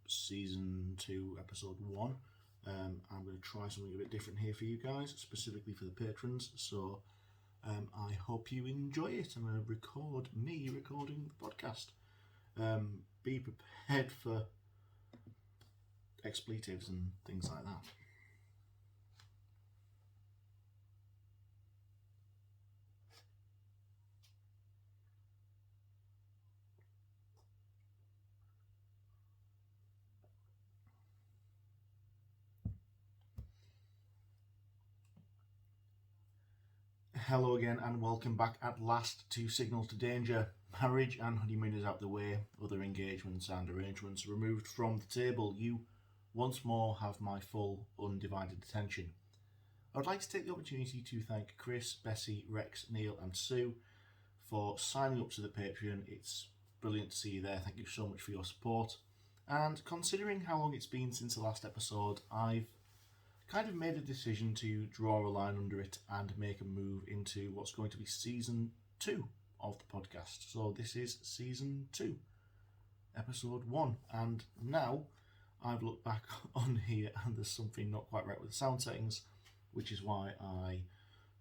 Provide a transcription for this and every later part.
Season 2, Episode 1. I'm going to try something a bit different here for you guys, specifically for the patrons. So I hope you enjoy it. I'm going to record me recording the podcast. Be prepared for expletives and things like that. Hello again and welcome back at last to Signals to Danger. Marriage and honeymoon is out the way, other engagements and arrangements removed from the table. You once more have my full, undivided attention. I would like to take the opportunity to thank Chris, Bessie, Rex, Neil and Sue for signing up to the Patreon. It's brilliant to see you there. Thank you so much for your support. And considering how long it's been since the last episode, I've kind of made a decision to draw a line under it and make a move into what's going to be Season 2 of the podcast. So this is Season 2, Episode 1. And now I've looked back on here and there's something not quite right with the sound settings, which is why I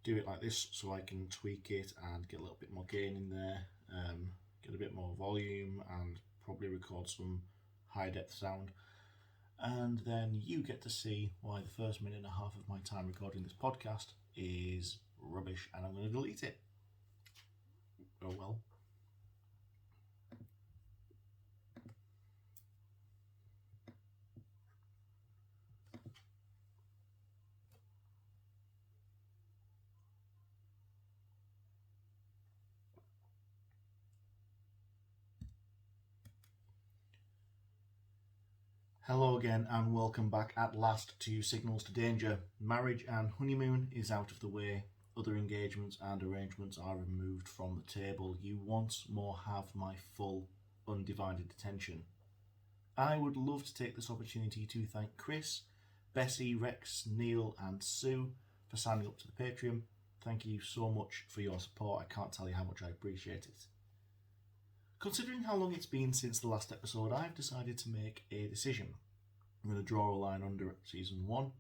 do it like this, so I can tweak it and get a little bit more gain in there, get a bit more volume and probably record some high depth sound. And then you get to see why the first minute and a half of my time recording this podcast is rubbish and I'm going to delete it. Oh well. Hello again and welcome back at last to Signals to Danger. Marriage and honeymoon is out of the way. Other engagements and arrangements are removed from the table. You once more have my full, undivided attention. I would love to take this opportunity to thank Chris, Bessie, Rex, Neil and Sue for signing up to the Patreon. Thank you so much for your support. I can't tell you how much I appreciate it. Considering how long it's been since the last episode, I've decided to make a decision. I'm going to draw a line under Season 1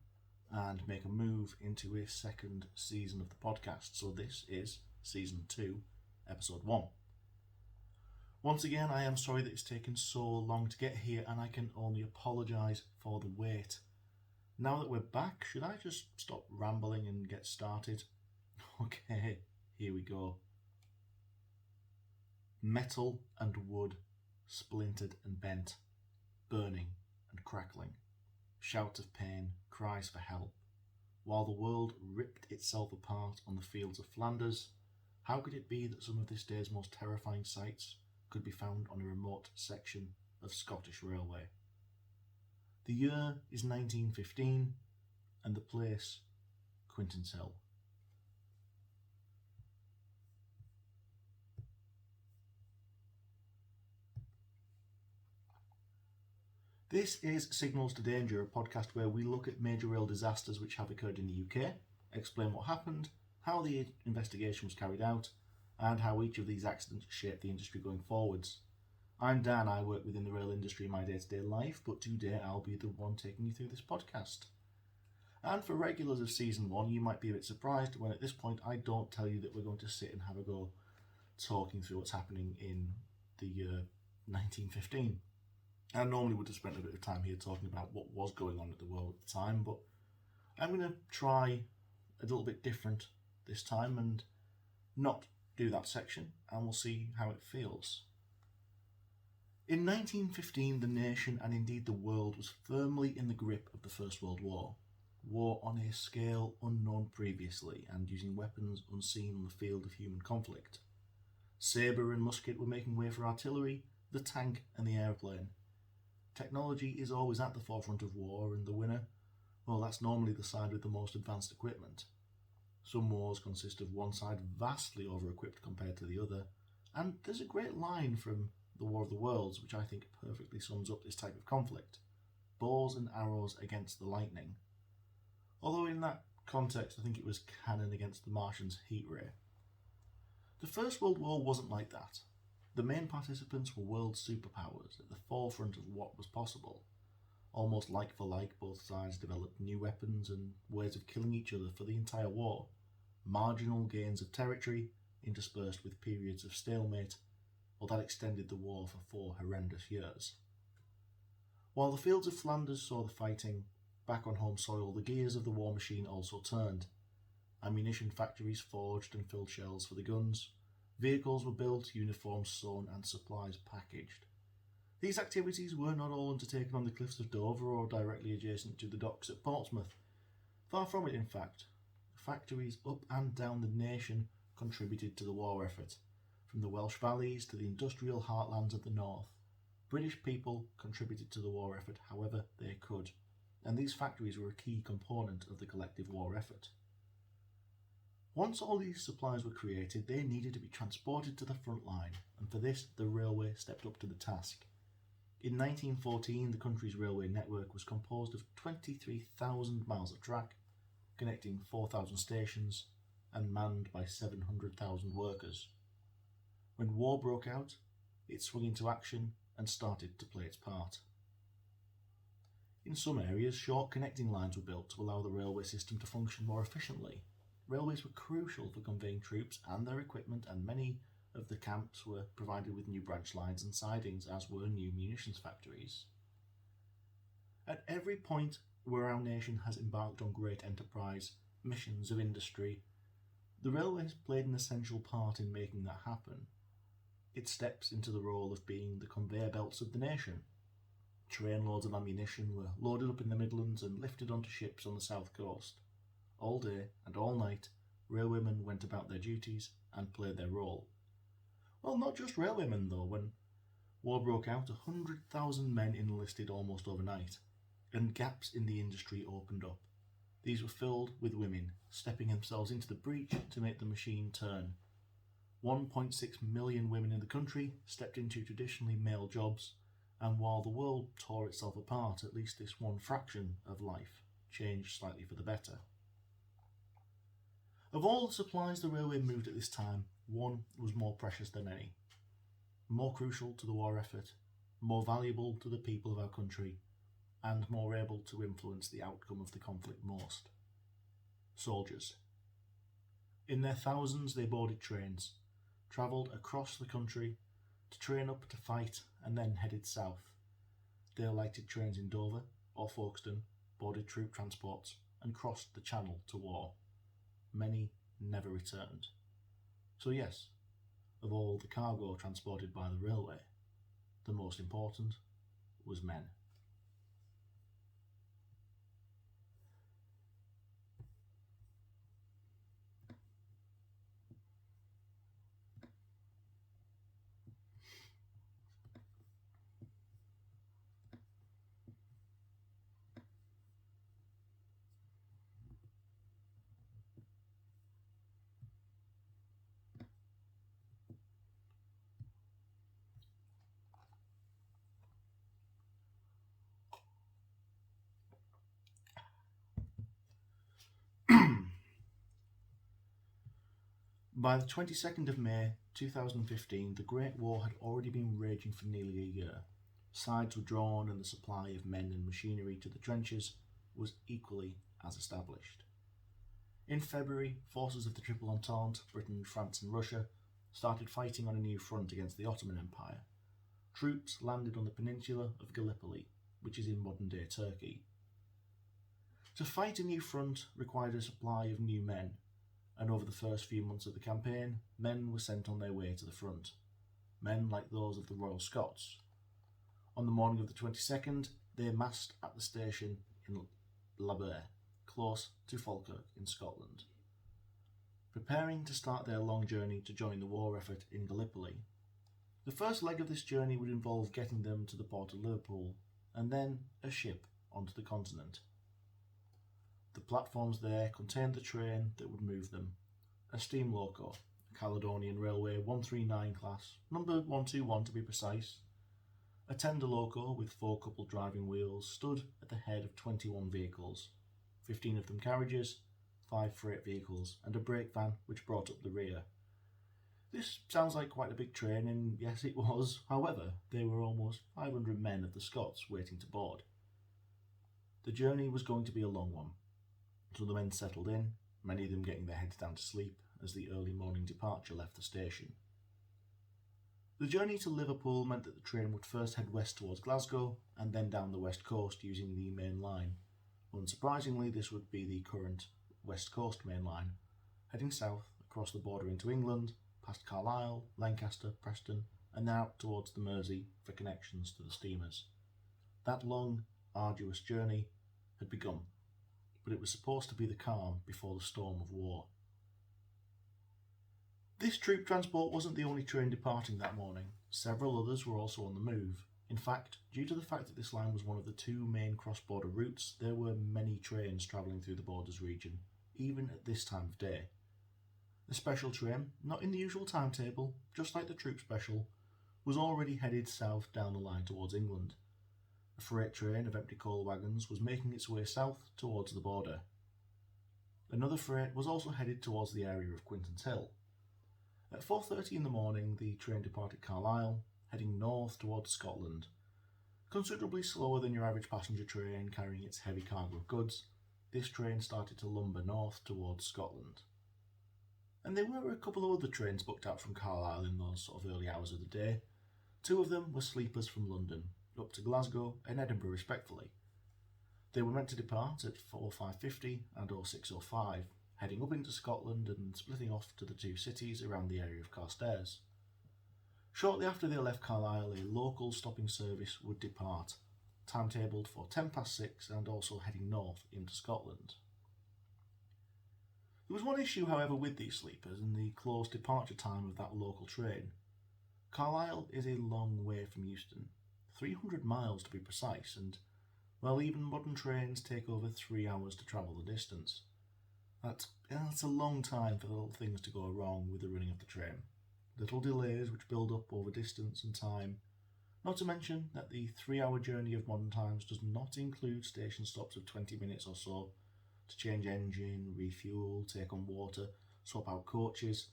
and make a move into a second season of the podcast. So this is Season 2, Episode 1. Once again, I am sorry that it's taken so long to get here and I can only apologise for the wait. Now that we're back, should I just stop rambling and get started? Okay, here we go. Metal and wood, splintered and bent, burning and crackling, shouts of pain, cries for help. While the world ripped itself apart on the fields of Flanders, how could it be that some of this day's most terrifying sights could be found on a remote section of Scottish railway? The year is 1915 and the place Quintinshill. This is Signals to Danger, a podcast where we look at major rail disasters which have occurred in the UK, explain what happened, how the investigation was carried out, and how each of these accidents shaped the industry going forwards. I'm Dan, I work within the rail industry in my day-to-day life, but today I'll be the one taking you through this podcast. And for regulars of Season 1, you might be a bit surprised when at this point I don't tell you that we're going to sit and have a go talking through what's happening in the year 1915. I normally would have spent a bit of time here talking about what was going on at the world at the time, but I'm going to try a little bit different this time and not do that section, and we'll see how it feels. In 1915, the nation, and indeed the world, was firmly in the grip of the First World War. War on a scale unknown previously, and using weapons unseen on the field of human conflict. Sabre and musket were making way for artillery, the tank and the aeroplane. Technology is always at the forefront of war, and the winner, well, that's normally the side with the most advanced equipment. Some wars consist of one side vastly over-equipped compared to the other, and there's a great line from The War of the Worlds which I think perfectly sums up this type of conflict. Bows and arrows against the lightning. Although in that context I think it was cannon against the Martian's heat ray. The First World War wasn't like that. The main participants were world superpowers at the forefront of what was possible. Almost like for like, both sides developed new weapons and ways of killing each other for the entire war. Marginal gains of territory interspersed with periods of stalemate, or that extended the war for 4 horrendous years. While the fields of Flanders saw the fighting, back on home soil the gears of the war machine also turned. Ammunition factories forged and filled shells for the guns. Vehicles were built, uniforms sewn, and supplies packaged. These activities were not all undertaken on the cliffs of Dover or directly adjacent to the docks at Portsmouth. Far from it, in fact. Factories up and down the nation contributed to the war effort. From the Welsh valleys to the industrial heartlands of the north, British people contributed to the war effort however they could, and these factories were a key component of the collective war effort. Once all these supplies were created, they needed to be transported to the front line, and for this the railway stepped up to the task. In 1914, the country's railway network was composed of 23,000 miles of track, connecting 4,000 stations, and manned by 700,000 workers. When war broke out, it swung into action and started to play its part. In some areas, short connecting lines were built to allow the railway system to function more efficiently. Railways were crucial for conveying troops and their equipment, and many of the camps were provided with new branch lines and sidings, as were new munitions factories. At every point where our nation has embarked on great enterprise, missions of industry, the railways played an essential part in making that happen. It steps into the role of being the conveyor belts of the nation. Trainloads of ammunition were loaded up in the Midlands and lifted onto ships on the south coast. All day and all night, railwaymen went about their duties and played their role. Well, not just railwaymen though. When war broke out, 100,000 men enlisted almost overnight, and gaps in the industry opened up. These were filled with women, stepping themselves into the breach to make the machine turn. 1.6 million women in the country stepped into traditionally male jobs, and while the world tore itself apart, at least this one fraction of life changed slightly for the better. Of all the supplies the railway moved at this time, one was more precious than any. More crucial to the war effort, more valuable to the people of our country, and more able to influence the outcome of the conflict most. Soldiers. In their thousands they boarded trains, travelled across the country to train up to fight, and then headed south. They alighted trains in Dover or Folkestone, boarded troop transports, and crossed the Channel to war. Many never returned. So yes, of all the cargo transported by the railway, the most important was men. By the 22nd of May 2015, the Great War had already been raging for nearly a year. Sides were drawn and the supply of men and machinery to the trenches was equally as established. In February, forces of the Triple Entente, Britain, France and Russia, started fighting on a new front against the Ottoman Empire. Troops landed on the peninsula of Gallipoli, which is in modern-day Turkey. To fight a new front required a supply of new men, and over the first few months of the campaign, men were sent on their way to the front. Men like those of the Royal Scots. On the morning of the 22nd, they massed at the station in Laber, close to Falkirk in Scotland, preparing to start their long journey to join the war effort in Gallipoli. The first leg of this journey would involve getting them to the port of Liverpool, and then a ship onto the continent. The platforms there contained the train that would move them, a steam loco, a Caledonian Railway 139 class, number 121 to be precise. A tender loco with 4 coupled driving wheels stood at the head of 21 vehicles, 15 of them carriages, 5 freight vehicles, and a brake van which brought up the rear. This sounds like quite a big train, and yes, it was. However, there were almost 500 men of the Scots waiting to board. The journey was going to be a long one, so the men settled in, many of them getting their heads down to sleep as the early morning departure left the station. The journey to Liverpool meant that the train would first head west towards Glasgow and then down the west coast using the main line. Unsurprisingly, this would be the current West Coast main line, heading south across the border into England, past Carlisle, Lancaster, Preston, and then out towards the Mersey for connections to the steamers. That long, arduous journey had begun, but it was supposed to be the calm before the storm of war. This troop transport wasn't the only train departing that morning. Several others were also on the move. In fact, due to the fact that this line was one of the two main cross-border routes, there were many trains travelling through the Borders region, even at this time of day. The special train, not in the usual timetable, just like the troop special, was already headed south down the line towards England. A freight train of empty coal wagons was making its way south towards the border. Another freight was also headed towards the area of Quintinshill. At 4:30 in the morning, the train departed Carlisle, heading north towards Scotland. Considerably slower than your average passenger train carrying its heavy cargo of goods, this train started to lumber north towards Scotland. And there were a couple of other trains booked out from Carlisle in those sort of early hours of the day. Two of them were sleepers from London, up to Glasgow and Edinburgh respectively. They were meant to depart at 05:50 and 06:05, heading up into Scotland and splitting off to the two cities around the area of Carstairs. Shortly after they left Carlisle, a local stopping service would depart, timetabled for 6:10 and also heading north into Scotland. There was one issue, however, with these sleepers and the close departure time of that local train. Carlisle is a long way from Euston, 300 miles to be precise, and, well, even modern trains take over 3 hours to travel the distance. That's a long time for little things to go wrong with the running of the train. Little delays which build up over distance and time. Not to mention that the 3-hour journey of modern times does not include station stops of 20 minutes or so to change engine, refuel, take on water, swap out coaches.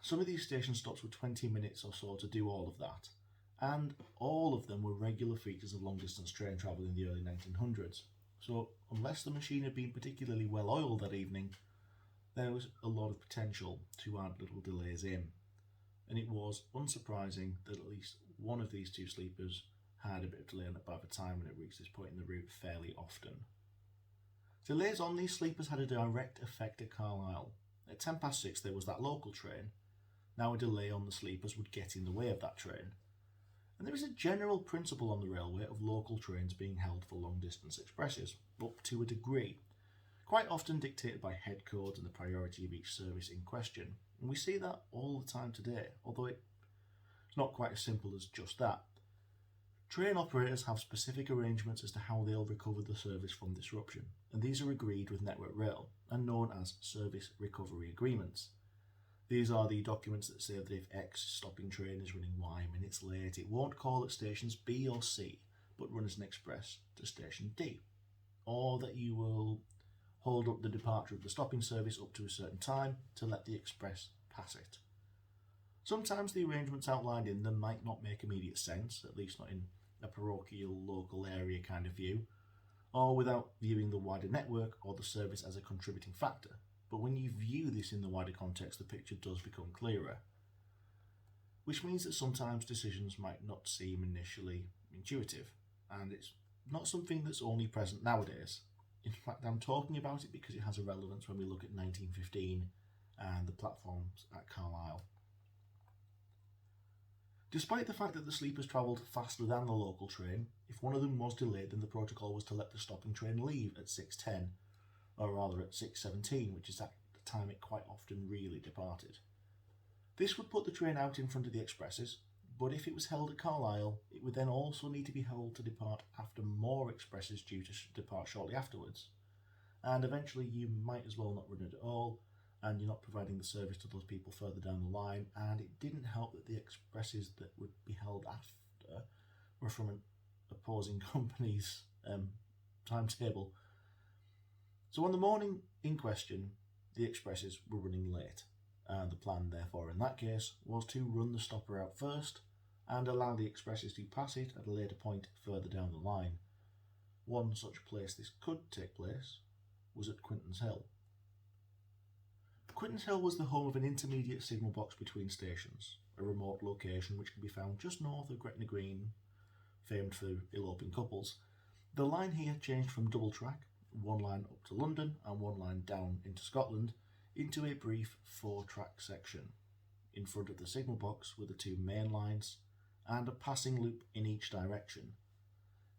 Some of these station stops were 20 minutes or so to do all of that, and all of them were regular features of long-distance train travel in the early 1900s. So unless the machine had been particularly well oiled that evening, there was a lot of potential to add little delays in, and it was unsurprising that at least one of these two sleepers had a bit of delay on it by the time when it reached this point in the route fairly often. Delays on these sleepers had a direct effect at Carlisle. At 6:10 there was that local train. Now a delay on the sleepers would get in the way of that train. And there is a general principle on the railway of local trains being held for long-distance expresses, up to a degree, quite often dictated by head codes and the priority of each service in question. And we see that all the time today, although it's not quite as simple as just that. Train operators have specific arrangements as to how they'll recover the service from disruption, and these are agreed with Network Rail and known as service recovery agreements. These are the documents that say that if X stopping train is running Y minutes late, it won't call at stations B or C, but run as an express to station D. Or that you will hold up the departure of the stopping service up to a certain time to let the express pass it. Sometimes the arrangements outlined in them might not make immediate sense, at least not in a parochial local area kind of view, or without viewing the wider network or the service as a contributing factor. But when you view this in the wider context, the picture does become clearer. Which means that sometimes decisions might not seem initially intuitive, and it's not something that's only present nowadays. In fact, I'm talking about it because it has a relevance when we look at 1915 and the platforms at Carlisle. Despite the fact that the sleepers travelled faster than the local train, if one of them was delayed, then the protocol was to let the stopping train leave at 6:10, or rather at 6:17, which is at the time it quite often really departed. This would put the train out in front of the expresses, but if it was held at Carlisle, it would then also need to be held to depart after more expresses due to depart shortly afterwards. And eventually you might as well not run it at all, and you're not providing the service to those people further down the line, and it didn't help that the expresses that would be held after were from an opposing company's timetable. So on the morning in question, the expresses were running late, The plan, therefore, in that case, was to run the stopper out first and allow the expresses to pass it at a later point further down the line. One such place this could take place was at Quintinshill. Quintinshill was the home of an intermediate signal box between stations, a remote location which can be found just north of Gretna Green, famed for eloping couples. The line here changed from double track, one line up to London and one line down into Scotland, into a brief 4-track section. In front of the signal box were the two main lines and a passing loop in each direction.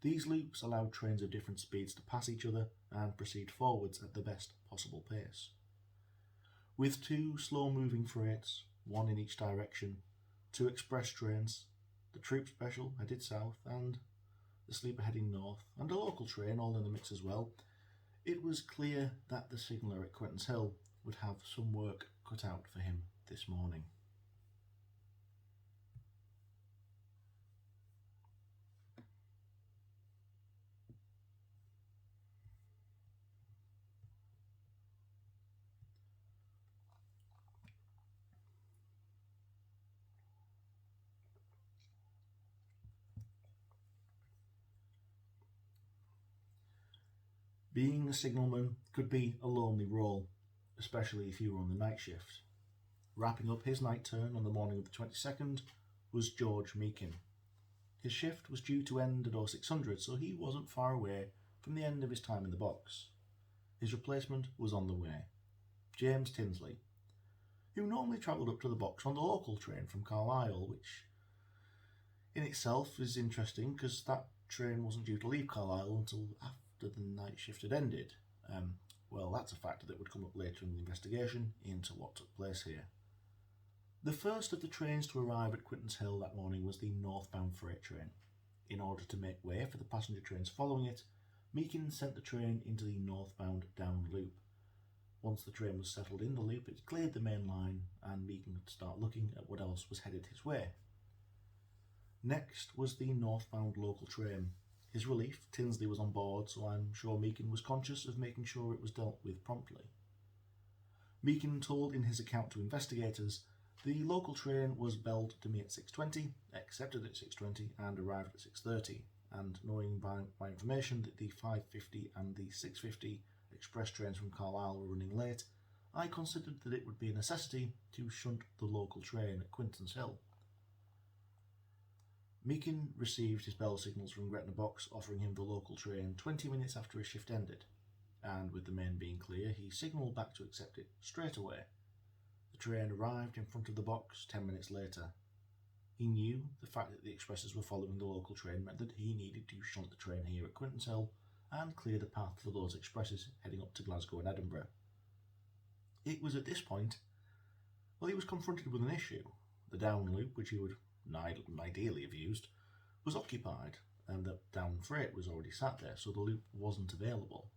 These loops allowed trains of different speeds to pass each other and proceed forwards at the best possible pace. With two slow-moving freights, one in each direction, two express trains, the troop special headed south and the sleeper heading north, and a local train all in the mix as well, it was clear that the signaller at Quintinshill would have some work cut out for him this morning. Being a signalman could be a lonely role, especially if you were on the night shift. Wrapping up his night turn on the morning of the 22nd was George Meakin. His shift was due to end at 0600, so he wasn't far away from the end of his time in the box. His replacement was on the way, James Tinsley, who normally travelled up to the box on the local train from Carlisle, which in itself is interesting because that train wasn't due to leave Carlisle until after the night shift had ended. Well, that's a factor that would come up later in the investigation into what took place here. The first of the trains to arrive at Quintinshill that morning was the northbound freight train. In order to make way for the passenger trains following it, Meakin sent the train into the northbound down loop. Once the train was settled in the loop, it cleared the main line and Meakin could start looking at what else was headed his way. Next was the northbound local train. His relief, Tinsley was on board, so I'm sure Meakin was conscious of making sure it was dealt with promptly. Meakin told in his account to investigators the local train was belled to me at 6:20, accepted at 6:20 and arrived at 6:30, and knowing by my information that the 5:50 and the 6:50 express trains from Carlisle were running late, I considered that it would be a necessity to shunt the local train at Quintinshill. Meakin received his bell signals from Gretna Box offering him the local train 20 minutes after his shift ended, and with the main being clear, he signalled back to accept it straight away. The train arrived in front of the box 10 minutes later. He knew the fact that the expresses were following the local train meant that he needed to shunt the train here at Quintinshill and clear the path for those expresses heading up to Glasgow and Edinburgh. It was at this point, he was confronted with an issue. The down loop, which he would ideally have used, was occupied, and the down freight was already sat there, so the loop wasn't available.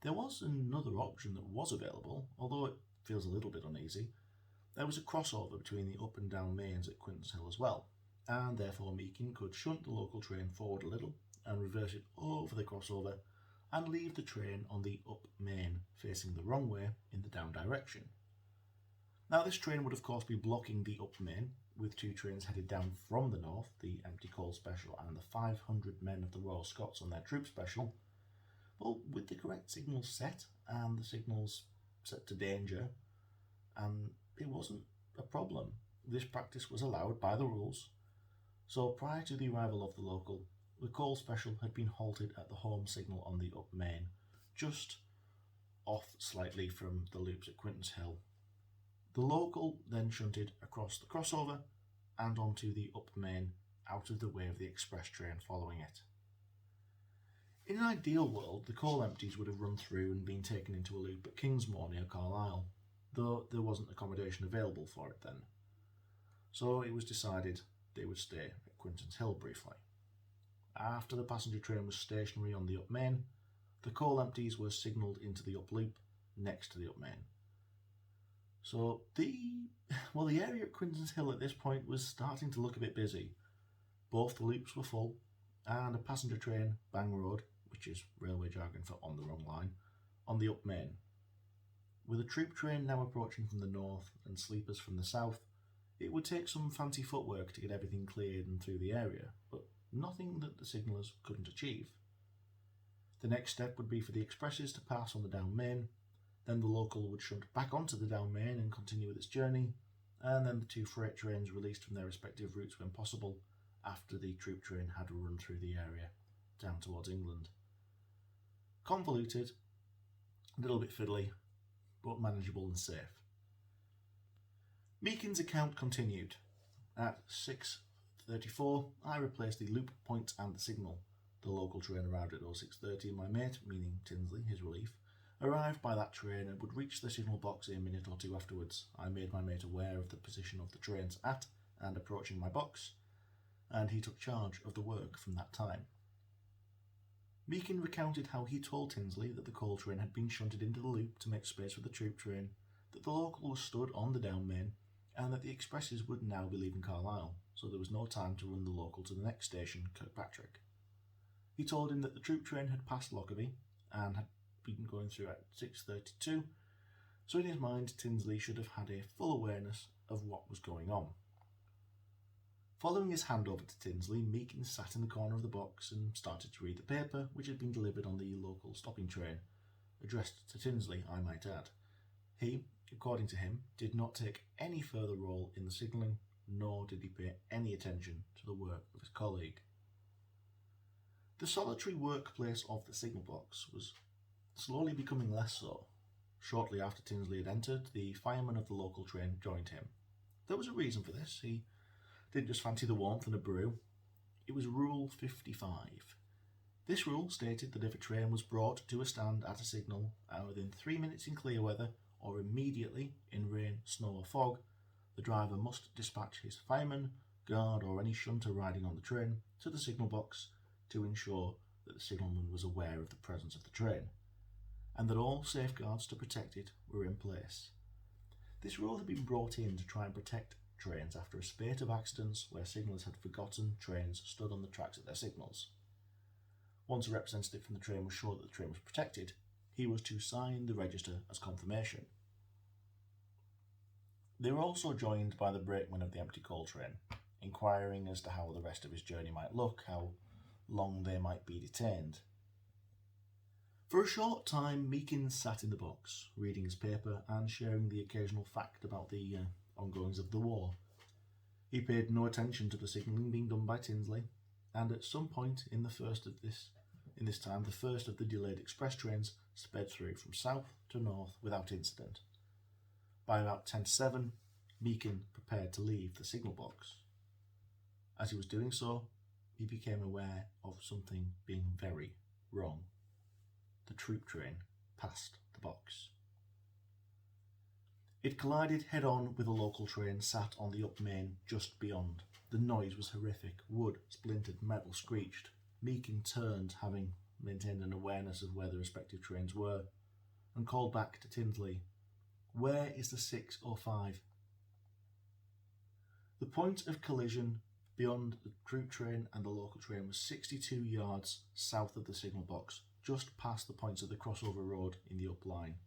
There was another option that was available, although it feels a little bit uneasy. There was a crossover between the up and down mains at Quintinshill as well, and therefore Meakin could shunt the local train forward a little and reverse it over the crossover and leave the train on the up main facing the wrong way in the down direction. Now this train would of course be blocking the up main, with two trains headed down from the north, the empty coal special and the 500 men of the Royal Scots on their troop special. Well, with the correct signals set and the signals set to danger, it wasn't a problem. This practice was allowed by the rules. So prior to the arrival of the local, the coal special had been halted at the home signal on the up main, just off slightly from the loops at Quintinshill. The local then shunted across the crossover and onto the up main, out of the way of the express train following it. In an ideal world, the coal empties would have run through and been taken into a loop at Kingsmore near Carlisle, though there wasn't accommodation available for it then. So it was decided they would stay at Quintinshill briefly. After the passenger train was stationary on the up main, the coal empties were signalled into the up loop next to the up main. So the area at Quintinshill at this point was starting to look a bit busy. Both the loops were full, and a passenger train, Bang Road, which is railway jargon for on the wrong line, on the up main. With a troop train now approaching from the north and sleepers from the south, it would take some fancy footwork to get everything cleared and through the area, but nothing that the signallers couldn't achieve. The next step would be for the expresses to pass on the down main, then the local would shunt back onto the down main and continue with its journey, and then the two freight trains released from their respective routes when possible after the troop train had run through the area down towards England. Convoluted, a little bit fiddly, but manageable and safe. Meakin's account continued. At 6:34, I replaced the loop point and the signal. The local train arrived at 06:30 and my mate, meaning Tinsley, his relief, arrived by that train and would reach the signal box a minute or two afterwards. I made my mate aware of the position of the trains at and approaching my box, and he took charge of the work from that time. Meakin recounted how he told Tinsley that the coal train had been shunted into the loop to make space for the troop train, that the local was stood on the down main, and that the expresses would now be leaving Carlisle, so there was no time to run the local to the next station, Kirkpatrick. He told him that the troop train had passed Lockerbie and had been going through at 6:32, so in his mind Tinsley should have had a full awareness of what was going on. Following his handover to Tinsley, Meakin sat in the corner of the box and started to read the paper which had been delivered on the local stopping train, addressed to Tinsley, I might add. He, according to him, did not take any further role in the signalling, nor did he pay any attention to the work of his colleague. The solitary workplace of the signal box was slowly becoming less so. Shortly after Tinsley had entered, the fireman of the local train joined him. There was a reason for this. He didn't just fancy the warmth and a brew. It was Rule 55. This rule stated that if a train was brought to a stand at a signal within 3 minutes in clear weather or immediately in rain, snow or fog, the driver must dispatch his fireman, guard or any shunter riding on the train to the signal box to ensure that the signalman was aware of the presence of the train, and that all safeguards to protect it were in place. This rule had been brought in to try and protect trains after a spate of accidents where signallers had forgotten trains stood on the tracks at their signals. Once a representative from the train was sure that the train was protected, he was to sign the register as confirmation. They were also joined by the brakeman of the empty coal train, inquiring as to how the rest of his journey might look, how long they might be detained. For a short time, Meakin sat in the box, reading his paper and sharing the occasional fact about the ongoings of the war. He paid no attention to the signalling being done by Tinsley, and at some point in the first of the delayed express trains sped through from south to north without incident. By about 10:07, Meakin prepared to leave the signal box. As he was doing so, he became aware of something being very wrong. The troop train passed the box. It collided head-on with a local train sat on the up main just beyond. The noise was horrific. Wood splintered, metal screeched. Meakin turned, having maintained an awareness of where the respective trains were, and called back to Tinsley, "Where is the 6:05? The point of collision beyond the troop train and the local train was 62 yards south of the signal box, just past the points of the crossover road in the up line.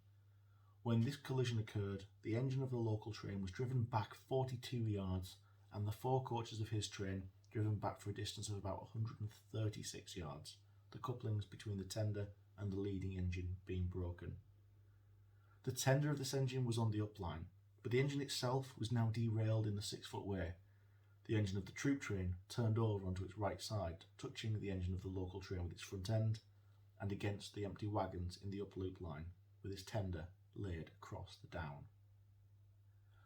When this collision occurred, the engine of the local train was driven back 42 yards and the four coaches of his train driven back for a distance of about 136 yards, the couplings between the tender and the leading engine being broken. The tender of this engine was on the upline, but the engine itself was now derailed in the 6-foot way. The engine of the troop train turned over onto its right side, touching the engine of the local train with its front end, and against the empty wagons in the up loop line, with its tender laid across the down.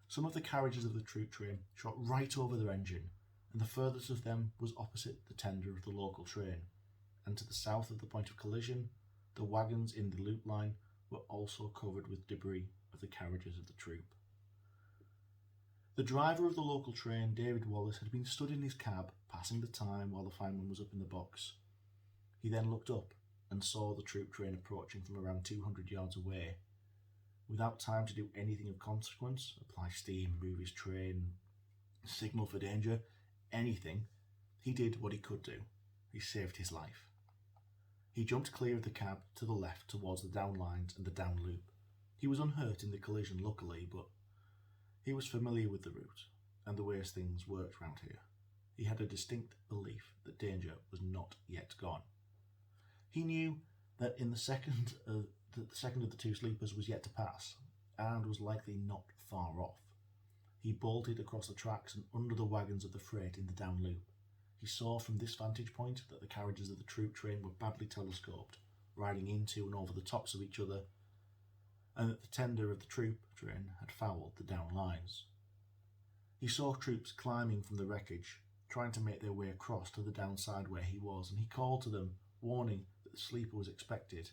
Some of the carriages of the troop train shot right over their engine, and the furthest of them was opposite the tender of the local train, and to the south of the point of collision, the wagons in the loop line were also covered with debris of the carriages of the troop. The driver of the local train, David Wallace, had been stood in his cab, passing the time while the fireman was up in the box. He then looked up and saw the troop train approaching from around 200 yards away. Without time to do anything of consequence, apply steam, move his train, signal for danger, anything, he did what he could do. He saved his life. He jumped clear of the cab to the left towards the down lines and the down loop. He was unhurt in the collision, luckily, but he was familiar with the route and the ways things worked round here. He had a distinct belief that danger was not yet gone. He knew that the second of the two sleepers was yet to pass, and was likely not far off. He bolted across the tracks and under the wagons of the freight in the down loop. He saw from this vantage point that the carriages of the troop train were badly telescoped, riding into and over the tops of each other, and that the tender of the troop train had fouled the down lines. He saw troops climbing from the wreckage, trying to make their way across to the downside where he was, and he called to them, warning that the sleeper was expected.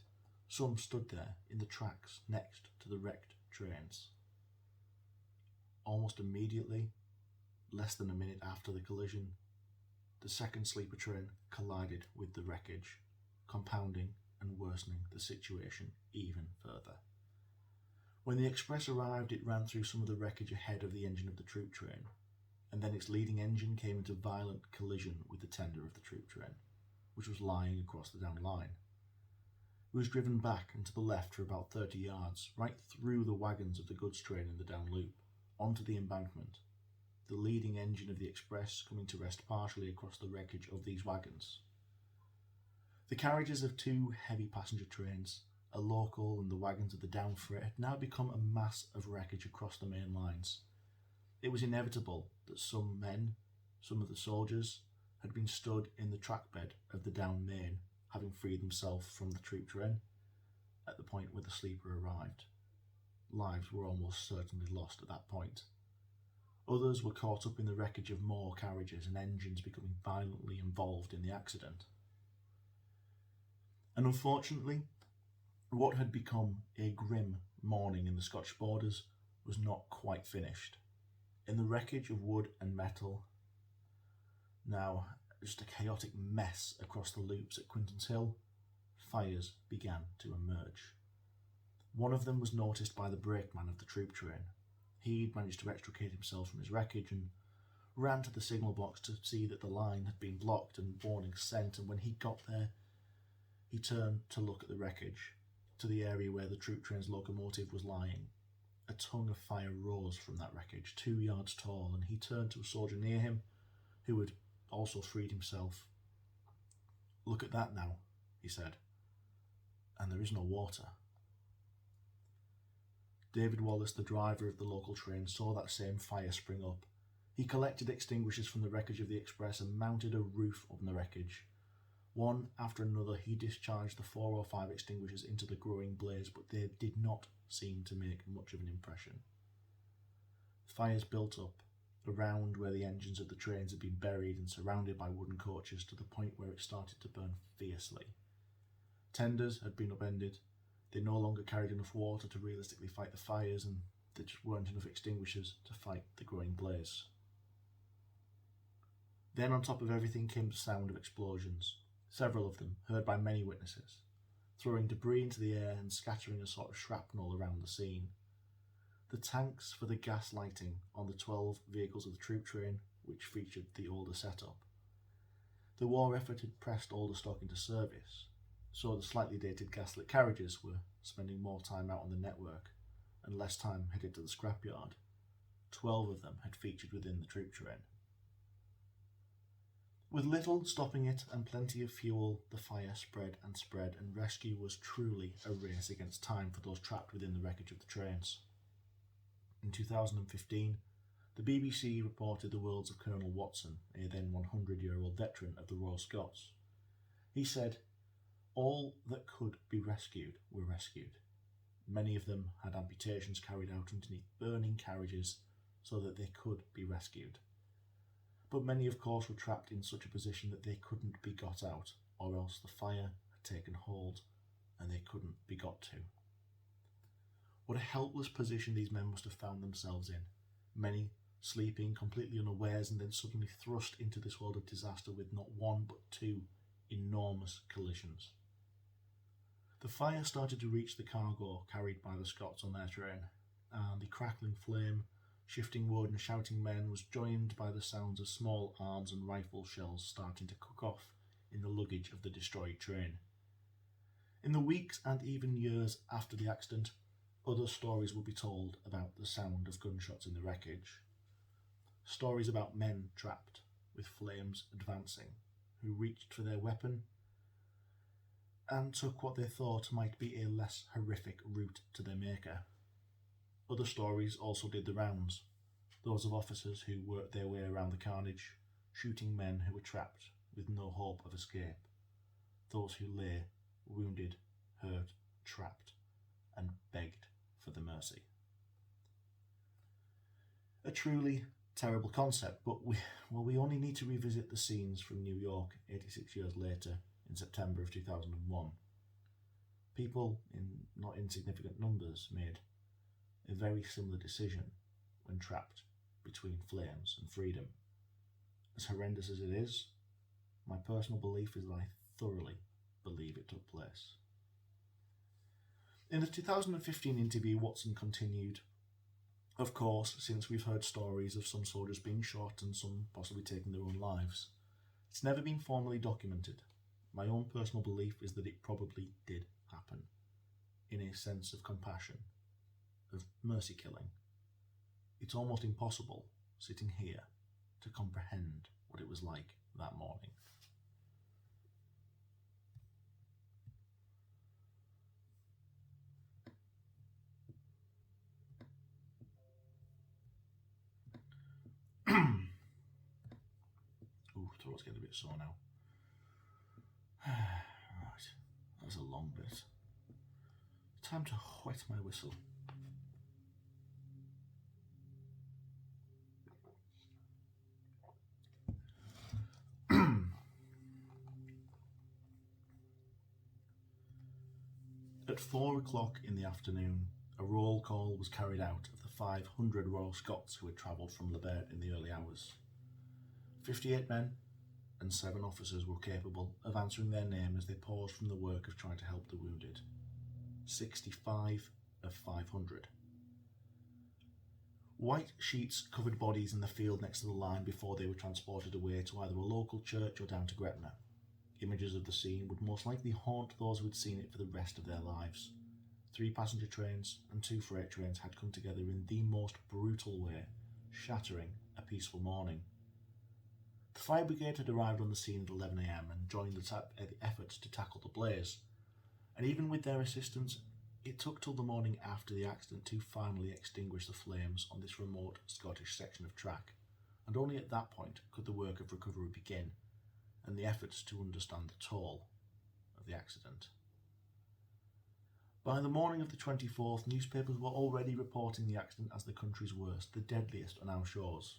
Some stood there in the tracks next to the wrecked trains. Almost immediately, less than a minute after the collision, the second sleeper train collided with the wreckage, compounding and worsening the situation even further. When the express arrived, it ran through some of the wreckage ahead of the engine of the troop train, and then its leading engine came into violent collision with the tender of the troop train, which was lying across the down line. It was driven back and to the left for about 30 yards, right through the wagons of the goods train in the down loop, onto the embankment, the leading engine of the express coming to rest partially across the wreckage of these wagons. The carriages of two heavy passenger trains, a local and the wagons of the down freight, had now become a mass of wreckage across the main lines. It was inevitable that some men, some of the soldiers, had been stood in the trackbed of the down main, having freed themselves from the troop train at the point where the sleeper arrived. Lives were almost certainly lost at that point. Others were caught up in the wreckage of more carriages and engines becoming violently involved in the accident. And unfortunately, what had become a grim morning in the Scottish borders was not quite finished. In the wreckage of wood and metal, now just a chaotic mess across the loops at Quintinshill, fires began to emerge. One of them was noticed by the brakeman of the troop train. He'd managed to extricate himself from his wreckage and ran to the signal box to see that the line had been blocked and warnings sent, and when he got there, he turned to look at the wreckage, to the area where the troop train's locomotive was lying. A tongue of fire rose from that wreckage, 2 yards tall, and he turned to a soldier near him, who had also freed himself. "Look at that now," he said, "and there is no water." David Wallace, the driver of the local train, saw that same fire spring up. He collected extinguishers from the wreckage of the express and mounted a roof on the wreckage. One after another, he discharged the 4 or 5 extinguishers into the growing blaze, but they did not seem to make much of an impression. Fires built up around where the engines of the trains had been buried and surrounded by wooden coaches to the point where it started to burn fiercely. Tenders had been upended. They no longer carried enough water to realistically fight the fires, and there just weren't enough extinguishers to fight the growing blaze. Then on top of everything came the sound of explosions, several of them heard by many witnesses, throwing debris into the air and scattering a sort of shrapnel around the scene. The tanks for the gas lighting on the 12 vehicles of the troop train, which featured the older setup. The war effort had pressed older stock into service, so the slightly dated gaslit carriages were spending more time out on the network and less time headed to the scrapyard. 12 of them had featured within the troop train. With little stopping it and plenty of fuel, the fire spread, and rescue was truly a race against time for those trapped within the wreckage of the trains. In 2015, the BBC reported the words of Colonel Watson, a then 100-year-old veteran of the Royal Scots. He said, "All that could be rescued were rescued. Many of them had amputations carried out underneath burning carriages so that they could be rescued. But many, of course, were trapped in such a position that they couldn't be got out, or else the fire had taken hold and they couldn't be got to." What a helpless position these men must have found themselves in, many sleeping completely unawares and then suddenly thrust into this world of disaster with not one but 2 enormous collisions. The fire started to reach the cargo carried by the Scots on their train, and the crackling flame, shifting wood and shouting men was joined by the sounds of small arms and rifle shells starting to cook off in the luggage of the destroyed train. In the weeks and even years after the accident, Other stories would be told about the sound of gunshots in the wreckage. Stories about men trapped, with flames advancing, who reached for their weapon and took what they thought might be a less horrific route to their maker. Other stories also did the rounds, those of officers who worked their way around the carnage, shooting men who were trapped with no hope of escape, those who lay, wounded, hurt, trapped, and begged for the mercy. A truly terrible concept, but we only need to revisit the scenes from New York 86 years later in September of 2001. People in not insignificant numbers made a very similar decision when trapped between flames and freedom. As horrendous as it is, my personal belief is that I thoroughly believe it took place. In the 2015 interview, Watson continued, "Of course, since we've heard stories of some soldiers being shot and some possibly taking their own lives, it's never been formally documented. My own personal belief is that it probably did happen, in a sense of compassion, of mercy killing. It's almost impossible, sitting here, to comprehend what it was like that morning." Ooh, throat's getting a bit sore now. Right, that was a long bit. Time to wet my whistle. At 4 o'clock in the afternoon, a roll call was carried out of the 500 Royal Scots who had travelled from Lebert in the early hours. 58 men and 7 officers were capable of answering their name as they paused from the work of trying to help the wounded. 65 of 500. White sheets covered bodies in the field next to the line before they were transported away to either a local church or down to Gretna. Images of the scene would most likely haunt those who had seen it for the rest of their lives. 3 passenger trains and 2 freight trains had come together in the most brutal way, shattering a peaceful morning. The fire brigade had arrived on the scene at 11 a.m. and joined the efforts to tackle the blaze, and even with their assistance, it took till the morning after the accident to finally extinguish the flames on this remote Scottish section of track, and only at that point could the work of recovery begin, and the efforts to understand the toll of the accident. By the morning of the 24th, newspapers were already reporting the accident as the country's worst, the deadliest on our shores.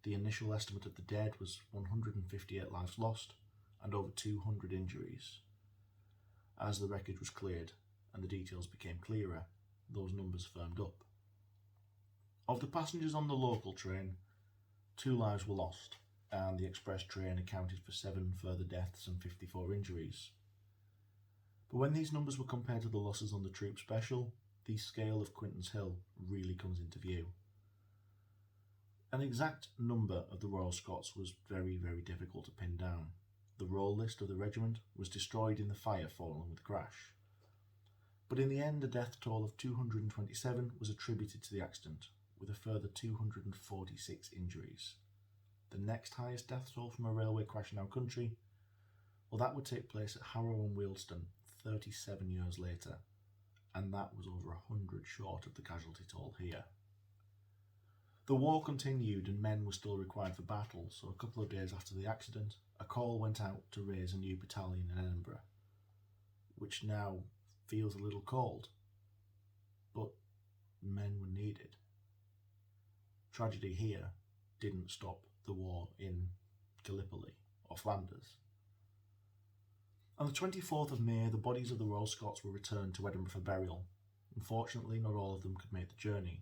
The initial estimate of the dead was 158 lives lost and over 200 injuries. As the wreckage was cleared and the details became clearer, those numbers firmed up. Of the passengers on the local train, 2 lives were lost, and the express train accounted for 7 further deaths and 54 injuries. But when these numbers were compared to the losses on the troop special, the scale of Quintinshill really comes into view. An exact number of the Royal Scots was very, very difficult to pin down. The roll list of the regiment was destroyed in the fire following the crash. But in the end, a death toll of 227 was attributed to the accident, with a further 246 injuries. The next highest death toll from a railway crash in our country, well, that would take place at Harrow and Wealdstone 37 years later, and that was over 100 short of the casualty toll here. The war continued and men were still required for battle, so a couple of days after the accident, a call went out to raise a new battalion in Edinburgh, which now feels a little cold, but men were needed. Tragedy here didn't stop the war in Gallipoli or Flanders. On the 24th of May, the bodies of the Royal Scots were returned to Edinburgh for burial. Unfortunately, not all of them could make the journey.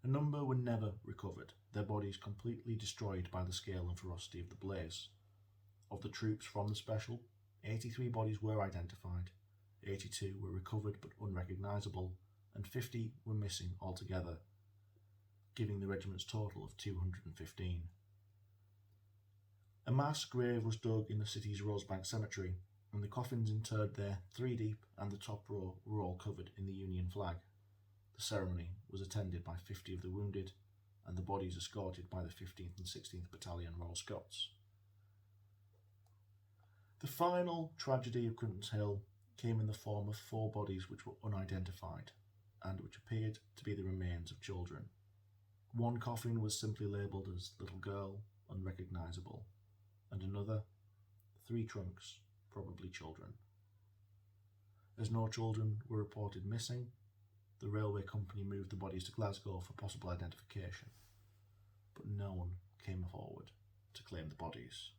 A number were never recovered, their bodies completely destroyed by the scale and ferocity of the blaze. Of the troops from the special, 83 bodies were identified, 82 were recovered but unrecognisable, and 50 were missing altogether, giving the regiment's total of 215. A mass grave was dug in the city's Rosebank Cemetery, and the coffins interred there 3 deep and the top row were all covered in the Union flag. The ceremony was attended by 50 of the wounded, and the bodies escorted by the 15th and 16th Battalion Royal Scots. The final tragedy of Quintinshill came in the form of 4 bodies which were unidentified, and which appeared to be the remains of children. One coffin was simply labelled as little girl, unrecognisable, and another, 3 trunks, probably children. As no children were reported missing, the railway company moved the bodies to Glasgow for possible identification, but no one came forward to claim the bodies.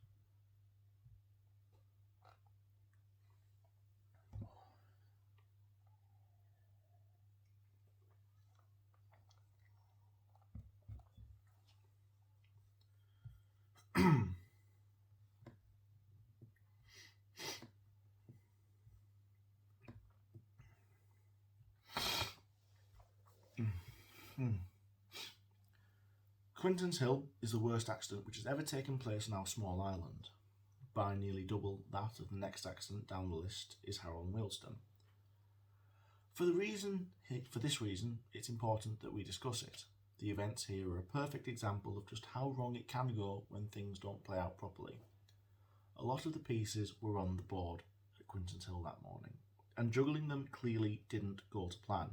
Quintinshill is the worst accident which has ever taken place on our small island, by nearly double that of the next accident down the list is Harrow and Wealdstone. For this reason, it's important that we discuss it. The events here are a perfect example of just how wrong it can go when things don't play out properly. A lot of the pieces were on the board at Quintinshill that morning, and juggling them clearly didn't go to plan.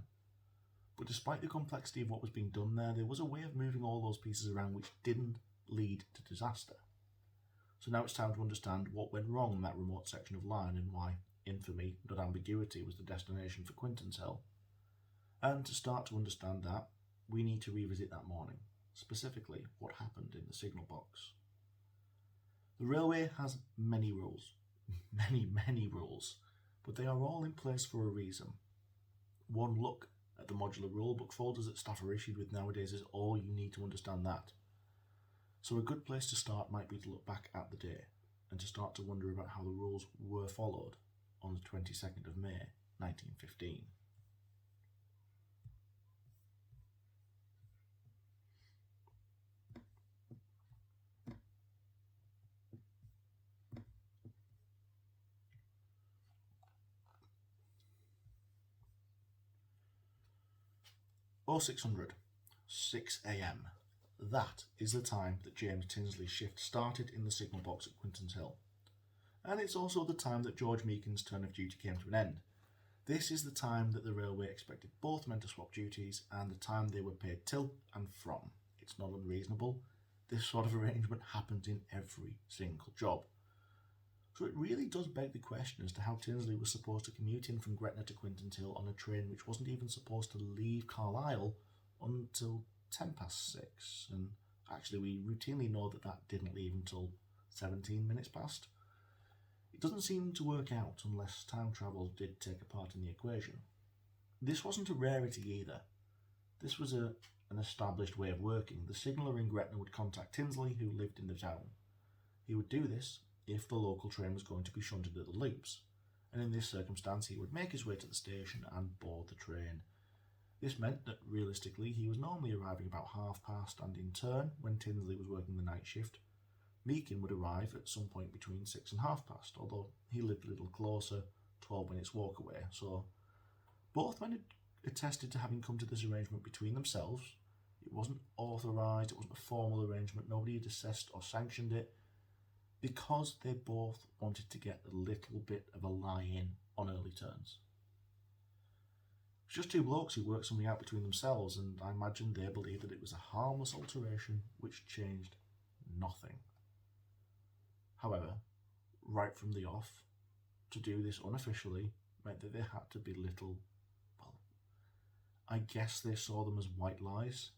But despite the complexity of what was being done there was a way of moving all those pieces around which didn't lead to disaster. So now it's time to understand what went wrong in that remote section of line and why infamy, not ambiguity, was the destination for Quintinshill. And to start to understand that, we need to revisit that morning, specifically what happened in the signal box. The railway has many rules, many rules, but they are all in place for a reason. One look at the modular rulebook folders that staff are issued with nowadays is all you need to understand that. So a good place to start might be to look back at the day and to start to wonder about how the rules were followed on the 22nd of May 1915. Oh, 600, 6 a.m. That is the time that James Tinsley's shift started in the signal box at Quintinshill. And it's also the time that George Meakin's turn of duty came to an end. This is the time that the railway expected both men to swap duties and the time they were paid till and from. It's not unreasonable. This sort of arrangement happens in every single job. So it really does beg the question as to how Tinsley was supposed to commute in from Gretna to Quintinshill on a train which wasn't even supposed to leave Carlisle until 6:10, and actually we routinely know that didn't leave until 17 minutes past. It doesn't seem to work out unless time travel did take a part in the equation. This wasn't a rarity either. This was an established way of working. The signaller in Gretna would contact Tinsley, who lived in the town. He would do this if the local train was going to be shunted at the loops, and in this circumstance he would make his way to the station and board the train. This meant that realistically he was normally arriving about past, and in turn, when Tinsley was working the night shift, Meakin would arrive at some point between 6 and past, although he lived a little closer, 12 minutes walk away, so both men had attested to having come to this arrangement between themselves. It wasn't authorised, it wasn't a formal arrangement, nobody had assessed or sanctioned it, because they both wanted to get a little bit of a lie-in on early turns. It was just 2 blokes who worked something out between themselves, and I imagine they believed that it was a harmless alteration which changed nothing. However, right from the off, to do this unofficially meant that they had to be little, well, I guess they saw them as white lies,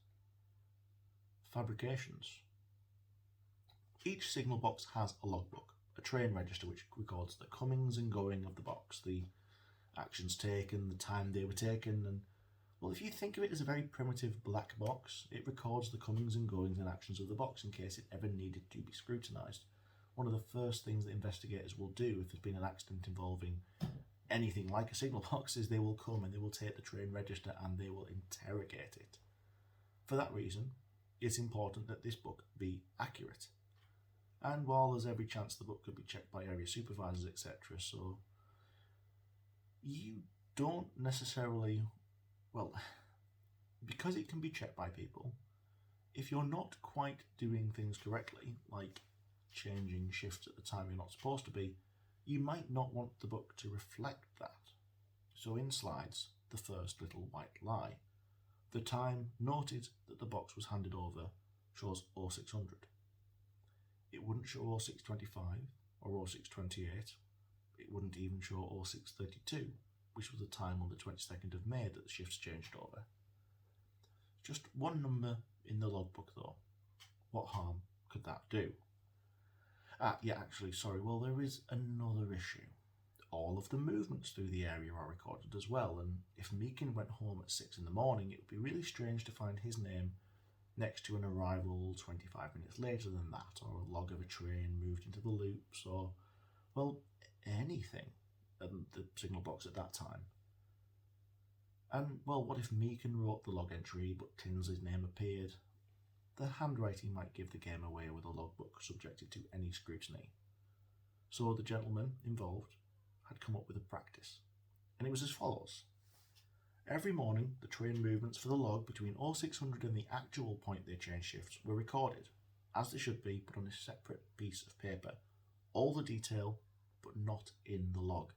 fabrications. Each signal box has a logbook, a train register which records the comings and going of the box, the actions taken, the time they were taken, and, well, if you think of it as a very primitive black box, it records the comings and goings and actions of the box in case it ever needed to be scrutinised. One of the first things that investigators will do if there's been an accident involving anything like a signal box is they will come and they will take the train register and they will interrogate it. For that reason, it's important that this book be accurate. And while there's every chance the book could be checked by area supervisors, etc., so you don't necessarily, well, because it can be checked by people, if you're not quite doing things correctly, like changing shifts at the time you're not supposed to be, you might not want the book to reflect that. So in slides the first little white lie. The time noted that the box was handed over shows 0600. It wouldn't show 0625 or 0628. It wouldn't even show 0632, which was the time on the 22nd of May that the shifts changed over. Just one number in the logbook though. What harm could that do? Well, there is another issue. All of the movements through the area are recorded as well, and if Meakin went home at 6 in the morning, it would be really strange to find his name next to an arrival 25 minutes later than that, or a log of a train moved into the loops, or, well, anything at the signal box at that time. And, well, what if Meakin wrote the log entry but Tinsley's name appeared? The handwriting might give the game away with a logbook subjected to any scrutiny. So the gentleman involved had come up with a practice, and it was as follows. Every morning, the train movements for the log between 0600 and the actual point they changed shifts were recorded, as they should be, but on a separate piece of paper. All the detail, but not in the log.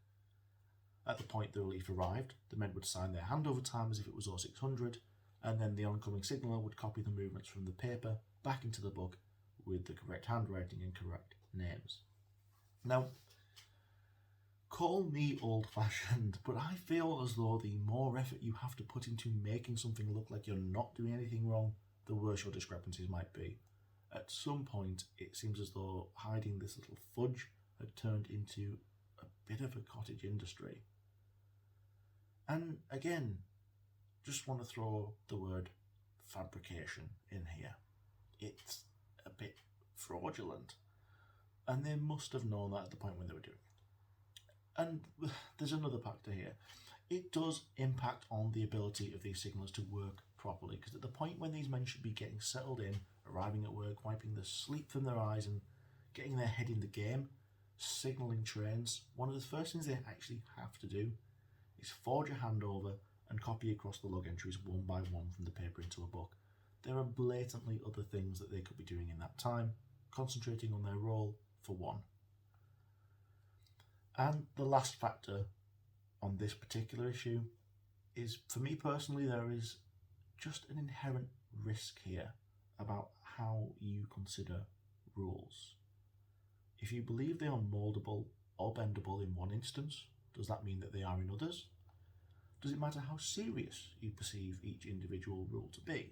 At the point the relief arrived, the men would sign their handover time as if it was 0600, and then the oncoming signaller would copy the movements from the paper back into the book with the correct handwriting and correct names. Now, call me old-fashioned, but I feel as though the more effort you have to put into making something look like you're not doing anything wrong, the worse your discrepancies might be. At some point, it seems as though hiding this little fudge had turned into a bit of a cottage industry. And again, just want to throw the word fabrication in here. It's a bit fraudulent. And they must have known that at the point when they were doing it. And there's another factor here. It does impact on the ability of these signallers to work properly, because at the point when these men should be getting settled in, arriving at work, wiping the sleep from their eyes and getting their head in the game, signalling trains, one of the first things they actually have to do is forge a handover and copy across the log entries one by one from the paper into a book. There are blatantly other things that they could be doing in that time, concentrating on their role for one. And the last factor on this particular issue is, for me personally, there is just an inherent risk here about how you consider rules. If you believe they are mouldable or bendable in one instance, does that mean that they are in others? Does it matter how serious you perceive each individual rule to be?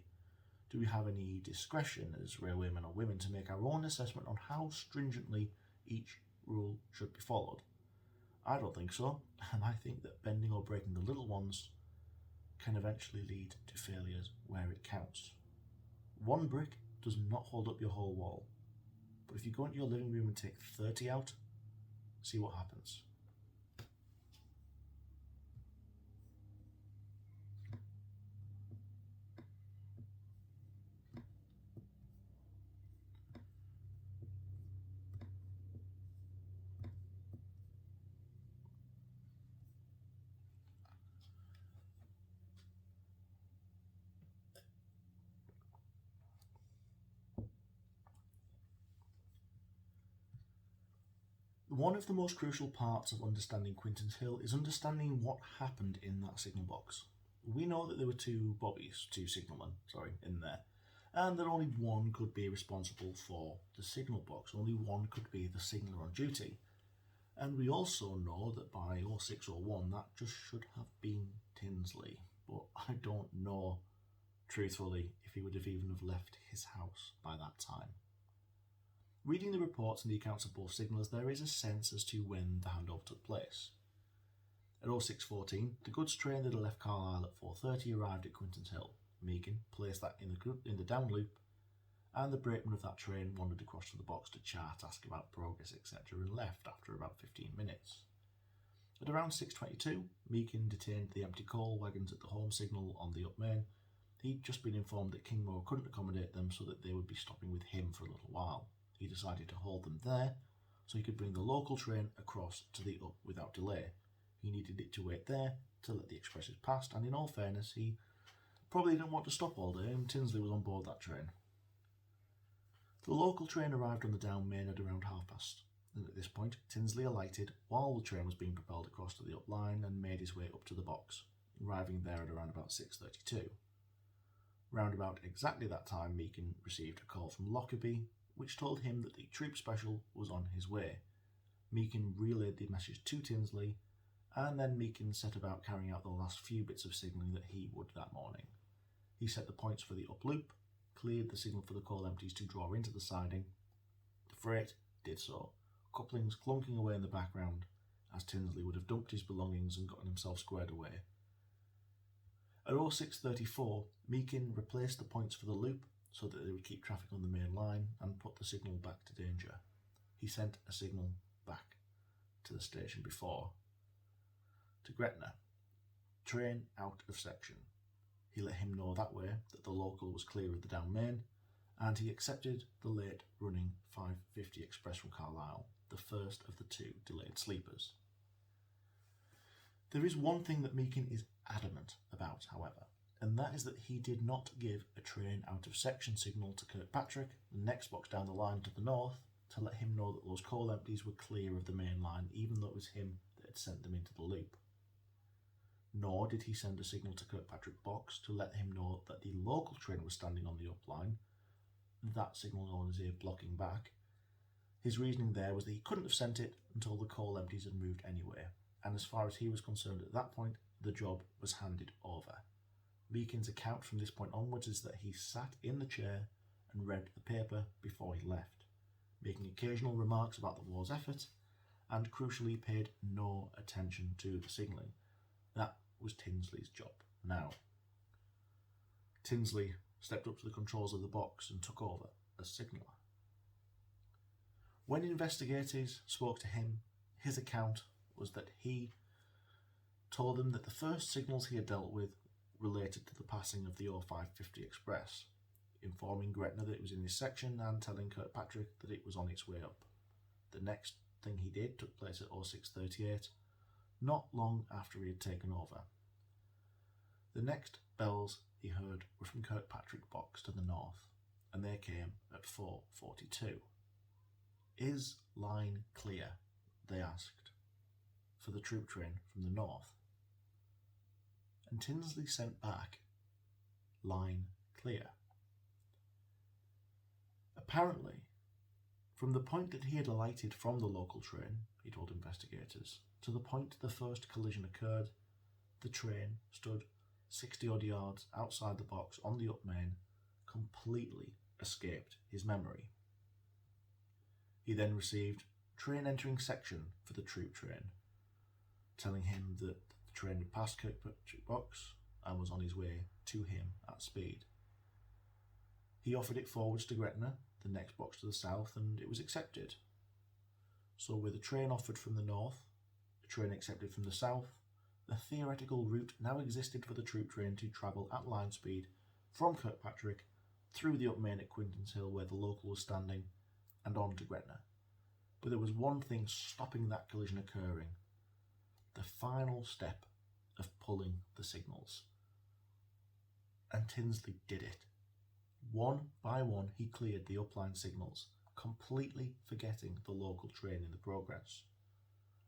Do we have any discretion as railwaymen or women to make our own assessment on how stringently each rule should be followed? I don't think so, and I think that bending or breaking the little ones can eventually lead to failures where it counts. One brick does not hold up your whole wall, but if you go into your living room and take 30 out, see what happens. One of the most crucial parts of understanding Quintinshill is understanding what happened in that signal box. We know that there were two signalmen, in there, and that only one could be responsible for the signal box. Only one could be the signaller on duty. And we also know that by 0601 that just should have been Tinsley, but I don't know, truthfully, if he would have even have left his house by that time. Reading the reports and the accounts of both signallers, there is a sense as to when the handover took place. At 0614, the goods train that had left Carlisle at 4:30 arrived at Quintinshill. Meakin placed that in the down loop, and the brakeman of that train wandered across to the box to chat, ask about progress, etc., and left after about 15 minutes. At around 6:22, Meakin detained the empty coal wagons at the home signal on the up main. He'd just been informed that Kingmore couldn't accommodate them, so that they would be stopping with him for a little while. He decided to hold them there so he could bring the local train across to the up without delay. He needed it to wait there to let the expresses pass, and in all fairness, he Probably didn't want to stop all day, and Tinsley was on board that train. The local train arrived on the down main at around past, and at this point Tinsley alighted while the train was being propelled across to the up line and made his way up to the box, arriving there at around about 6:32. Round about exactly that time, Meakin received a call from Lockerbie, which told him that the troop special was on his way. Meakin relayed the message to Tinsley, and then Meakin set about carrying out the last few bits of signalling that he would that morning. He set the points for the up loop, cleared the signal for the coal empties to draw into the siding. The freight did so, couplings clunking away in the background, as Tinsley would have dumped his belongings and gotten himself squared away. At 06:34, Meakin replaced the points for the loop so that they would keep traffic on the main line and put the signal back to danger. He sent a signal back to the station before, to Gretna, train out of section. He let him know that way that the local was clear of the down main, and he accepted the late running 5:50 express from Carlisle, the first of the two delayed sleepers. There is one thing that Meakin is adamant about, however, and that is that he did not give a train out of section signal to Kirkpatrick, the next box down the line to the north, to let him know that those coal empties were clear of the main line, even though it was him that had sent them into the loop. Nor did he send a signal to Kirkpatrick box to let him know that the local train was standing on the up line, that signal known as a blocking back. His reasoning there was that he couldn't have sent it until the coal empties had moved anyway, and as far as he was concerned at that point, the job was handed over. Meakin's account from this point onwards is that he sat in the chair and read the paper before he left, making occasional remarks about the war's effort, and crucially paid no attention to the signalling. That was Tinsley's job. Now, Tinsley stepped up to the controls of the box and took over as signaller. When investigators spoke to him, his account was that he told them that the first signals he had dealt with related to the passing of the 0550 Express, informing Gretna that it was in his section and telling Kirkpatrick that it was on its way up. The next thing he did took place at 06:38, not long after he had taken over. The next bells he heard were from Kirkpatrick box to the north, and they came at 4:42. "Is line clear?" they asked, for the troop train from the north. And Tinsley sent back, "Line clear." Apparently, from the point that he had alighted from the local train, he told investigators, to the point the first collision occurred, the train stood 60-odd yards outside the box on the up main, completely escaped his memory. He then received "train entering section" for the troop train, telling him that the train had passed Kirkpatrick box and was on his way to him at speed. He offered it forwards to Gretna, the next box to the south, and it was accepted. So with a train offered from the north, a train accepted from the south, the theoretical route now existed for the troop train to travel at line speed from Kirkpatrick through the up main at Quintinshill where the local was standing and on to Gretna. But there was one thing stopping that collision occurring: the final step of pulling the signals. And Tinsley did it. One by one he cleared the upline signals, completely forgetting the local train in the progress.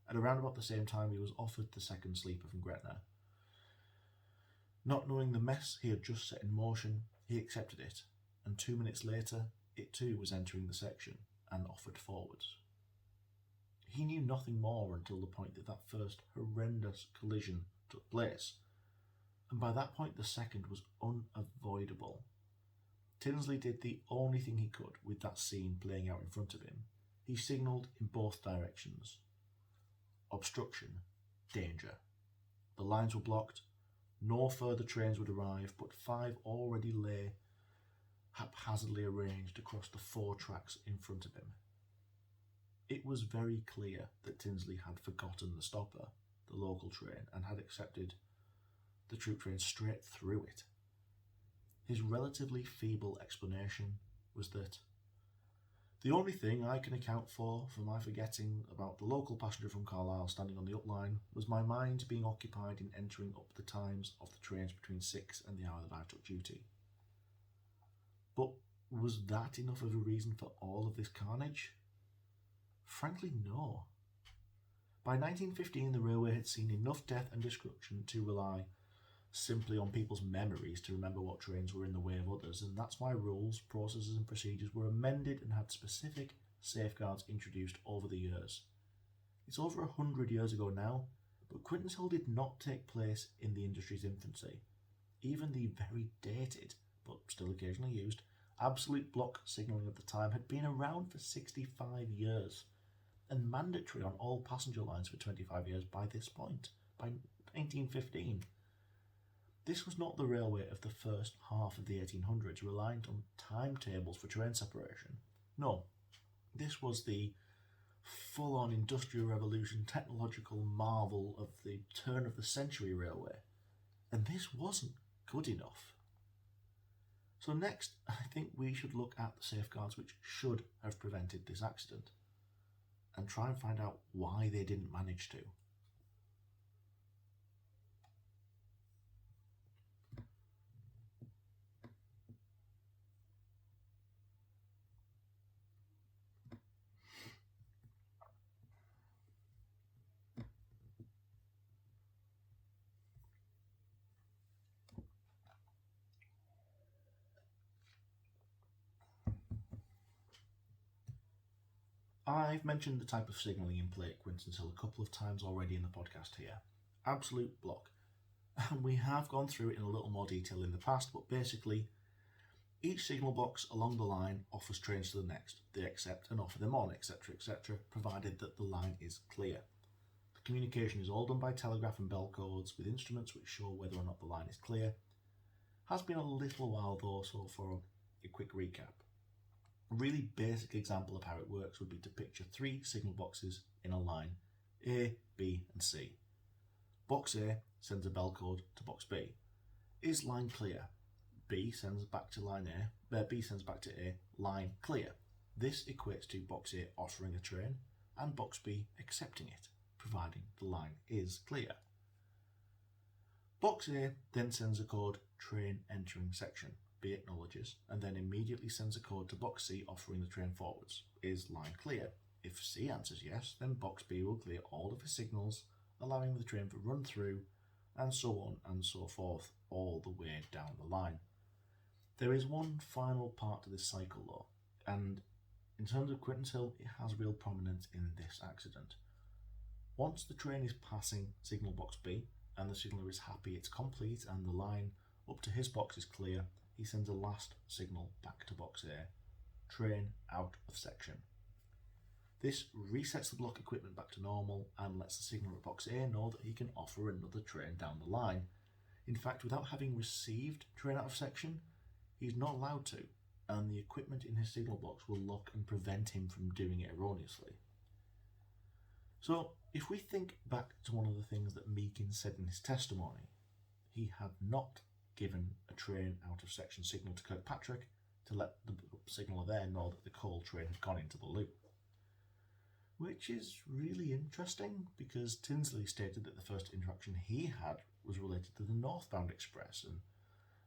At around about the same time he was offered the second sleeper from Gretna. Not knowing the mess he had just set in motion, he accepted it, and 2 minutes later it too was entering the section and offered forwards. He knew nothing more until the point that that first horrendous collision took place, and by that point the second was unavoidable. Tinsley did the only thing he could with that scene playing out in front of him. He signalled in both directions. Obstruction, danger. The lines were blocked, no further trains would arrive, but 5 already lay haphazardly arranged across the 4 tracks in front of him. It was very clear that Tinsley had forgotten the stopper, the local train, and had accepted the troop train straight through it. His relatively feeble explanation was that The only thing I can account for my forgetting about the local passenger from Carlisle standing on the up line was my mind being occupied in entering up the times of the trains between 6 and the hour that I took duty. But was that enough of a reason for all of this carnage? Frankly, no. By 1915, the railway had seen enough death and destruction to rely simply on people's memories to remember what trains were in the way of others, and that's why rules, processes and procedures were amended and had specific safeguards introduced over the years. It's over 100 years ago now, but Quintinshill did not take place in the industry's infancy. Even the very dated, but still occasionally used, absolute block signalling of the time had been around for 65 years, and mandatory on all passenger lines for 25 years by this point, by 1915. This was not the railway of the first half of the 1800s, reliant on timetables for train separation. No, this was the full-on industrial revolution, technological marvel of the turn of the century railway. And this wasn't good enough. So next, I think we should look at the safeguards which should have prevented this accident, and try and find out why they didn't manage to. I've mentioned the type of signalling in play at Quintinshill a couple of times already in the podcast here. Absolute block. And we have gone through it in a little more detail in the past, but basically, each signal box along the line offers trains to the next. They accept and offer them on, etc., etc., provided that the line is clear. The communication is all done by telegraph and bell codes with instruments which show whether or not the line is clear. Has been a little while though, so for a quick recap. A really basic example of how it works would be to picture 3 signal boxes in a line, A, B and C. Box A sends a bell code to box B. Is line clear? B sends back to B sends back to A, line clear. This equates to box A offering a train and box B accepting it, providing the line is clear. Box A then sends a code, train entering section. B acknowledges and then immediately sends a code to box C offering the train forwards. Is line clear? If C answers yes, then box B will clear all of the signals, allowing the train to run through, and so on and so forth, all the way down the line. There is one final part to this cycle though, and in terms of Quintinshill, it has real prominence in this accident. Once the train is passing signal box B, and the signaller is happy it's complete and the line up to his box is clear, he sends a last signal back to box A, train out of section. This resets the block equipment back to normal and lets the signaller at box A know that he can offer another train down the line. In fact, without having received train out of section, he's not allowed to, and the equipment in his signal box will lock and prevent him from doing it erroneously. So, if we think back to one of the things that Meakin said in his testimony, he had not given a train out of section signal to Kirkpatrick to let the signaller there know that the coal train had gone into the loop. Which is really interesting because Tinsley stated that the first interaction he had was related to the northbound express and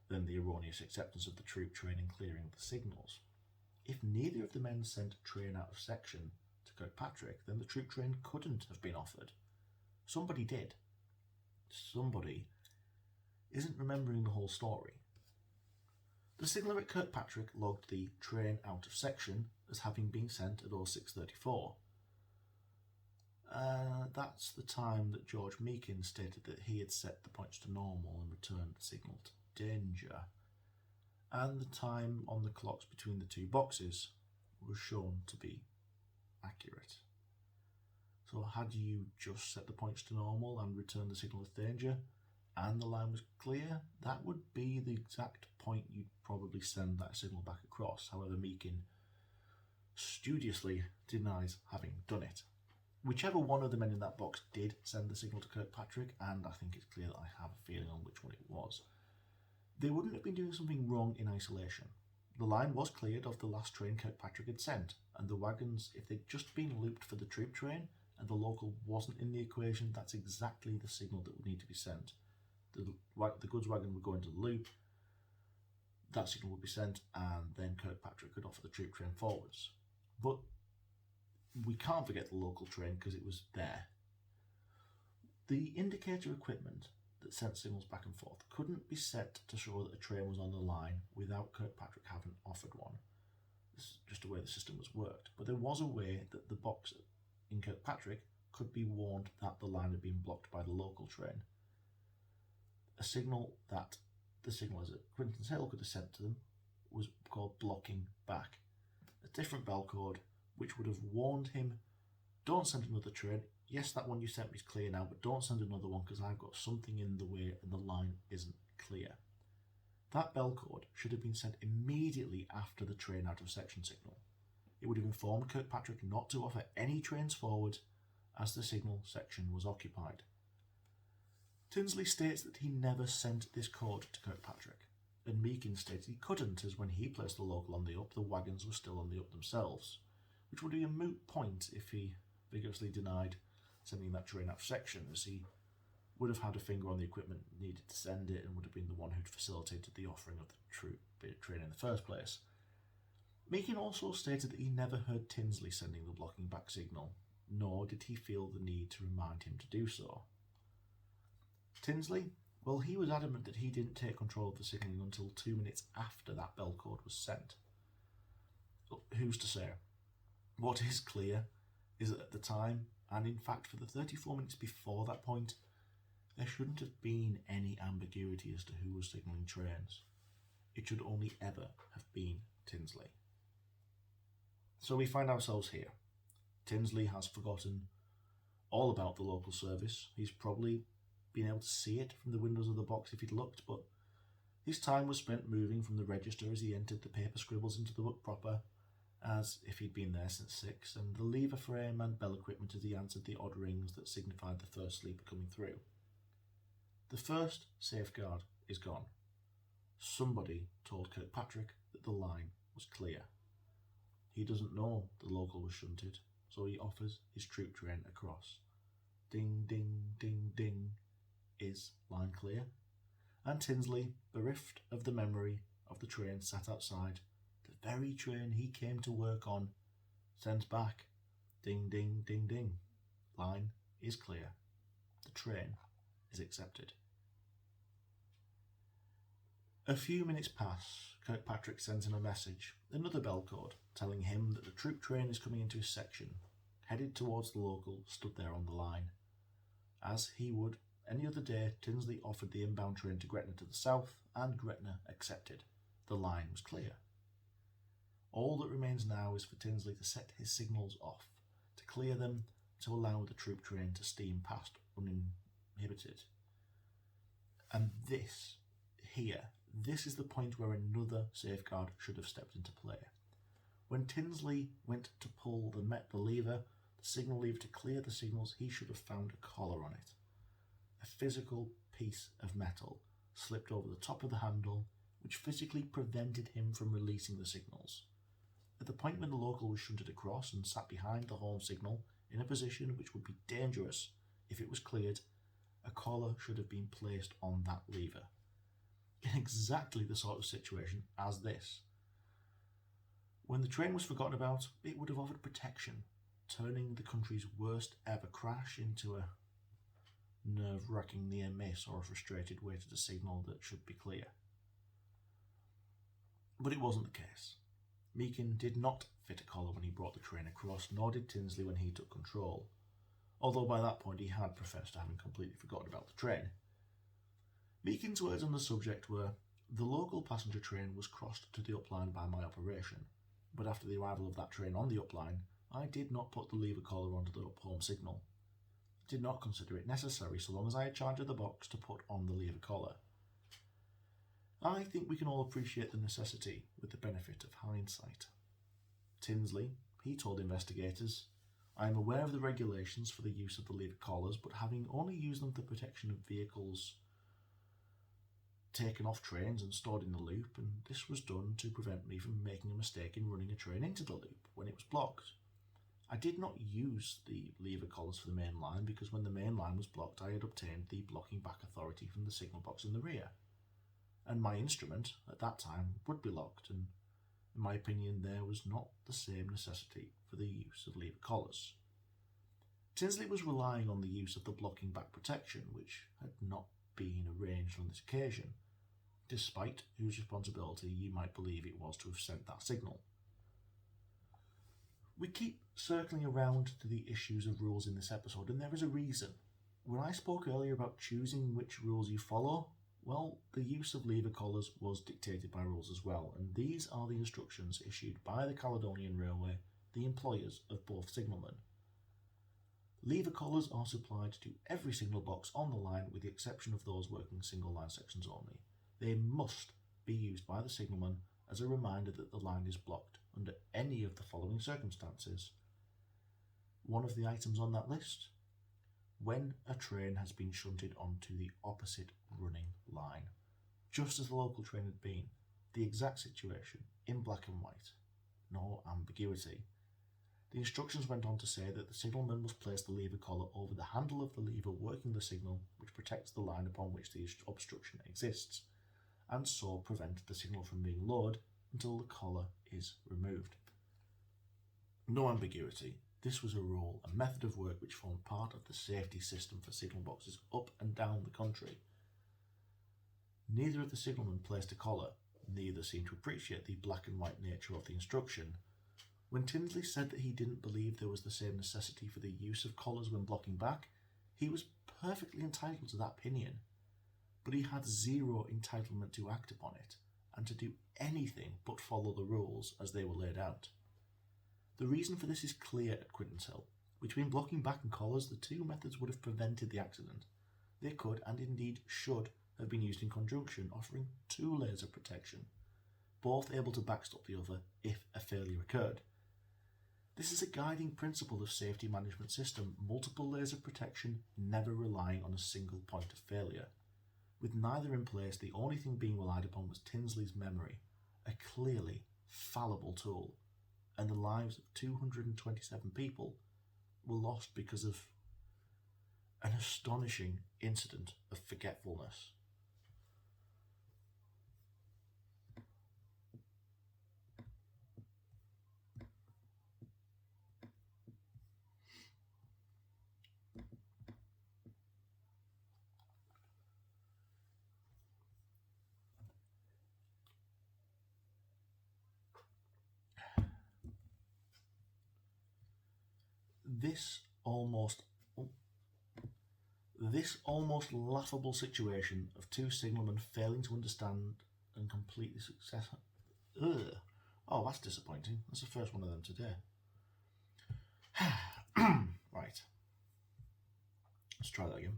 then the erroneous acceptance of the troop train and clearing of the signals. If neither of the men sent a train out of section to Kirkpatrick, then the troop train couldn't have been offered. Somebody did. Somebody isn't remembering the whole story. The signaller at Kirkpatrick logged the train out of section as having been sent at 0634. That's the time that George Meakin stated that he had set the points to normal and returned the signal to danger, and the time on the clocks between the two boxes was shown to be accurate. So had you just set the points to normal and returned the signal as danger, and the line was clear, that would be the exact point you'd probably send that signal back across. However, Meakin studiously denies having done it. Whichever one of the men in that box did send the signal to Kirkpatrick, and I think it's clear that I have a feeling on which one it was, they wouldn't have been doing something wrong in isolation. The line was cleared of the last train Kirkpatrick had sent, and the wagons, if they'd just been looped for the troop train and the local wasn't in the equation, that's exactly the signal that would need to be sent. The goods wagon would go into the loop, that signal would be sent, and then Kirkpatrick could offer the troop train forwards. But we can't forget the local train because it was there. The indicator equipment that sent signals back and forth couldn't be set to show that a train was on the line without Kirkpatrick having offered one. This is just the way the system was worked. But there was a way that the box in Kirkpatrick could be warned that the line had been blocked by the local train. A signal that the signallers at Quintinshill could have sent to them was called blocking back. A different bell code which would have warned him, don't send another train. Yes, that one you sent me is clear now, but don't send another one because I've got something in the way and the line isn't clear. That bell code should have been sent immediately after the train out of section signal. It would have informed Kirkpatrick not to offer any trains forward as the signal section was occupied. Tinsley states that he never sent this code to Kirkpatrick, and Meakin states he couldn't, as when he placed the local on the up, the wagons were still on the up themselves, which would be a moot point if he vigorously denied sending that train out of section, as he would have had a finger on the equipment needed to send it and would have been the one who'd facilitated the offering of the train in the first place. Meakin also stated that he never heard Tinsley sending the blocking back signal, nor did he feel the need to remind him to do so. Tinsley, well, he was adamant that he didn't take control of the signalling until 2 minutes after that bell code was sent. But who's to say? What is clear is that at the time, and in fact for the 34 minutes before that point, there shouldn't have been any ambiguity as to who was signalling trains. It should only ever have been Tinsley. So we find ourselves here. Tinsley has forgotten all about the local service. He's probably been able to see it from the windows of the box if he'd looked, but his time was spent moving from the register as he entered the paper scribbles into the book proper, as if he'd been there since 6, and the lever frame and bell equipment as he answered the odd rings that signified the first sleeper coming through. The first safeguard is gone. Somebody told Kirkpatrick that the line was clear. He doesn't know the local was shunted, so he offers his troop train across. Ding, ding, ding, ding. Is line clear? And Tinsley, bereft of the memory of the train sat outside, the very train he came to work on, sends back, ding, ding, ding, ding. Line is clear. The train is accepted. A few minutes pass. Kirkpatrick sends him a message, another bell code, telling him that the troop train is coming into his section, headed towards the local stood there on the line. As he would any other day, Tinsley offered the inbound train to Gretna to the south, and Gretna accepted. The line was clear. All that remains now is for Tinsley to set his signals off, to clear them, to allow the troop train to steam past uninhibited. And this is the point where another safeguard should have stepped into play. When Tinsley went to pull the lever, the signal lever to clear the signals, he should have found a collar on it. A physical piece of metal slipped over the top of the handle, which physically prevented him from releasing the signals. At the point when the local was shunted across and sat behind the home signal in a position which would be dangerous if it was cleared, a collar should have been placed on that lever. In exactly the sort of situation as this. When the train was forgotten about, it would have offered protection, turning the country's worst ever crash into a nerve-wracking near miss or a frustrated wait at a signal that should be clear. But it wasn't the case. Meakin did not fit a collar when he brought the train across, nor did Tinsley when he took control, although by that point he had professed to having completely forgotten about the train. Meakin's words on the subject were, "The local passenger train was crossed to the upline by my operation, but after the arrival of that train on the upline, I did not put the lever collar onto the up-home signal. Did not consider it necessary so long as I had charge of the box to put on the lever collar." I think we can all appreciate the necessity with the benefit of hindsight. Tinsley, he told investigators, "I am aware of the regulations for the use of the lever collars, but having only used them for the protection of vehicles taken off trains and stored in the loop, and this was done to prevent me from making a mistake in running a train into the loop when it was blocked. I did not use the lever collars for the main line because when the main line was blocked I had obtained the blocking back authority from the signal box in the rear, and my instrument at that time would be locked, and in my opinion there was not the same necessity for the use of lever collars. Tinsley was relying on the use of the blocking back protection, which had not been arranged on this occasion, despite whose responsibility you might believe it was to have sent that signal. We keep circling around to the issues of rules in this episode, and there is a reason. When I spoke earlier about choosing which rules you follow, well, the use of lever collars was dictated by rules as well, and these are the instructions issued by the Caledonian Railway, the employers of both signalmen. Lever collars are supplied to every signal box on the line with the exception of those working single line sections only. They must be used by the signalman as a reminder that the line is blocked under any of the following circumstances. One of the items on that list: when a train has been shunted onto the opposite running line, just as the local train had been, the exact situation, in black and white, no ambiguity. The instructions went on to say that the signalman must place the lever collar over the handle of the lever working the signal, which protects the line upon which the obstruction exists, and so prevent the signal from being lowered until the collar is removed. No ambiguity. This was a rule, a method of work which formed part of the safety system for signal boxes up and down the country. Neither of the signalmen placed a collar, neither seemed to appreciate the black and white nature of the instruction. When Tinsley said that he didn't believe there was the same necessity for the use of collars when blocking back, he was perfectly entitled to that opinion, but he had zero entitlement to act upon it, and to do anything but follow the rules as they were laid out. The reason for this is clear at Quintinshill. Between blocking back and collars, the two methods would have prevented the accident. They could, and indeed should, have been used in conjunction, offering two layers of protection, both able to backstop the other if a failure occurred. This is a guiding principle of safety management system: multiple layers of protection, never relying on a single point of failure. With neither in place, the only thing being relied upon was Tinsley's memory, a clearly fallible tool, and the lives of 227 people were lost because of an astonishing incident of forgetfulness. This almost laughable situation of two signalmen failing to understand and completely success. Ugh. Oh, that's disappointing. That's the first one of them today. Right. Let's try that again.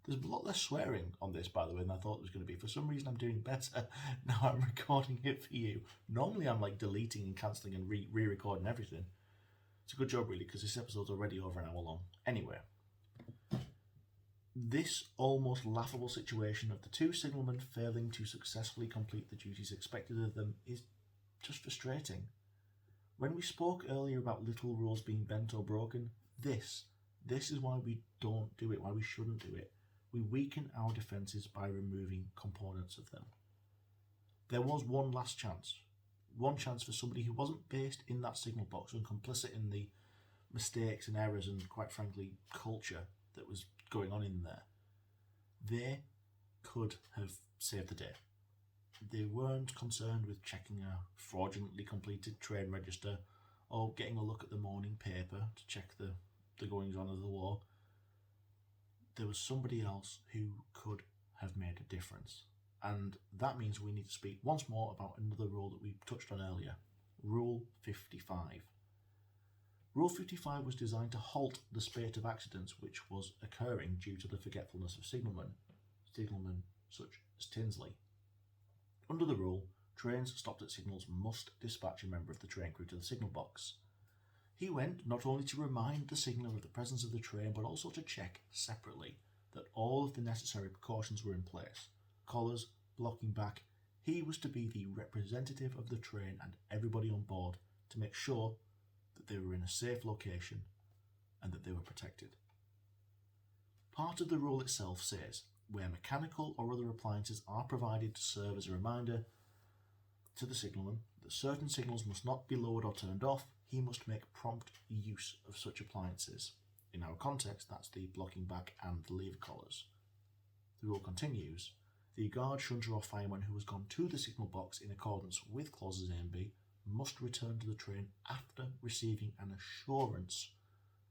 There's a lot less swearing on this, by the way, than I thought there was going to be. For some reason, I'm doing better now I'm recording it for you. Normally, I'm like deleting and cancelling and re-recording everything. It's a good job, really, because this episode's already over an hour long. Anyway, this almost laughable situation of the two signalmen failing to successfully complete the duties expected of them is just frustrating. When we spoke earlier about little rules being bent or broken, this is why we don't do it, why we shouldn't do it. We weaken our defences by removing components of them. There was one last chance. One chance for somebody who wasn't based in that signal box and complicit in the mistakes and errors and, quite frankly, culture that was going on in there. They could have saved the day. They weren't concerned with checking a fraudulently completed train register or getting a look at the morning paper to check the goings on of the war. There was somebody else who could have made a difference. And that means we need to speak once more about another rule that we touched on earlier, Rule 55. Rule 55 was designed to halt the spate of accidents which was occurring due to the forgetfulness of signalmen such as Tinsley. Under the rule, trains stopped at signals must dispatch a member of the train crew to the signal box. He went not only to remind the signaller of the presence of the train, but also to check separately that all of the necessary precautions were in place. collars, blocking back. He was to be the representative of the train and everybody on board to make sure that they were in a safe location and that they were protected. Part of the rule itself says, where mechanical or other appliances are provided to serve as a reminder to the signalman that certain signals must not be lowered or turned off, he must make prompt use of such appliances. In our context, that's the blocking back and the lever collars. The rule continues, the guard, shunter or fireman who has gone to the signal box in accordance with clauses A and B must return to the train after receiving an assurance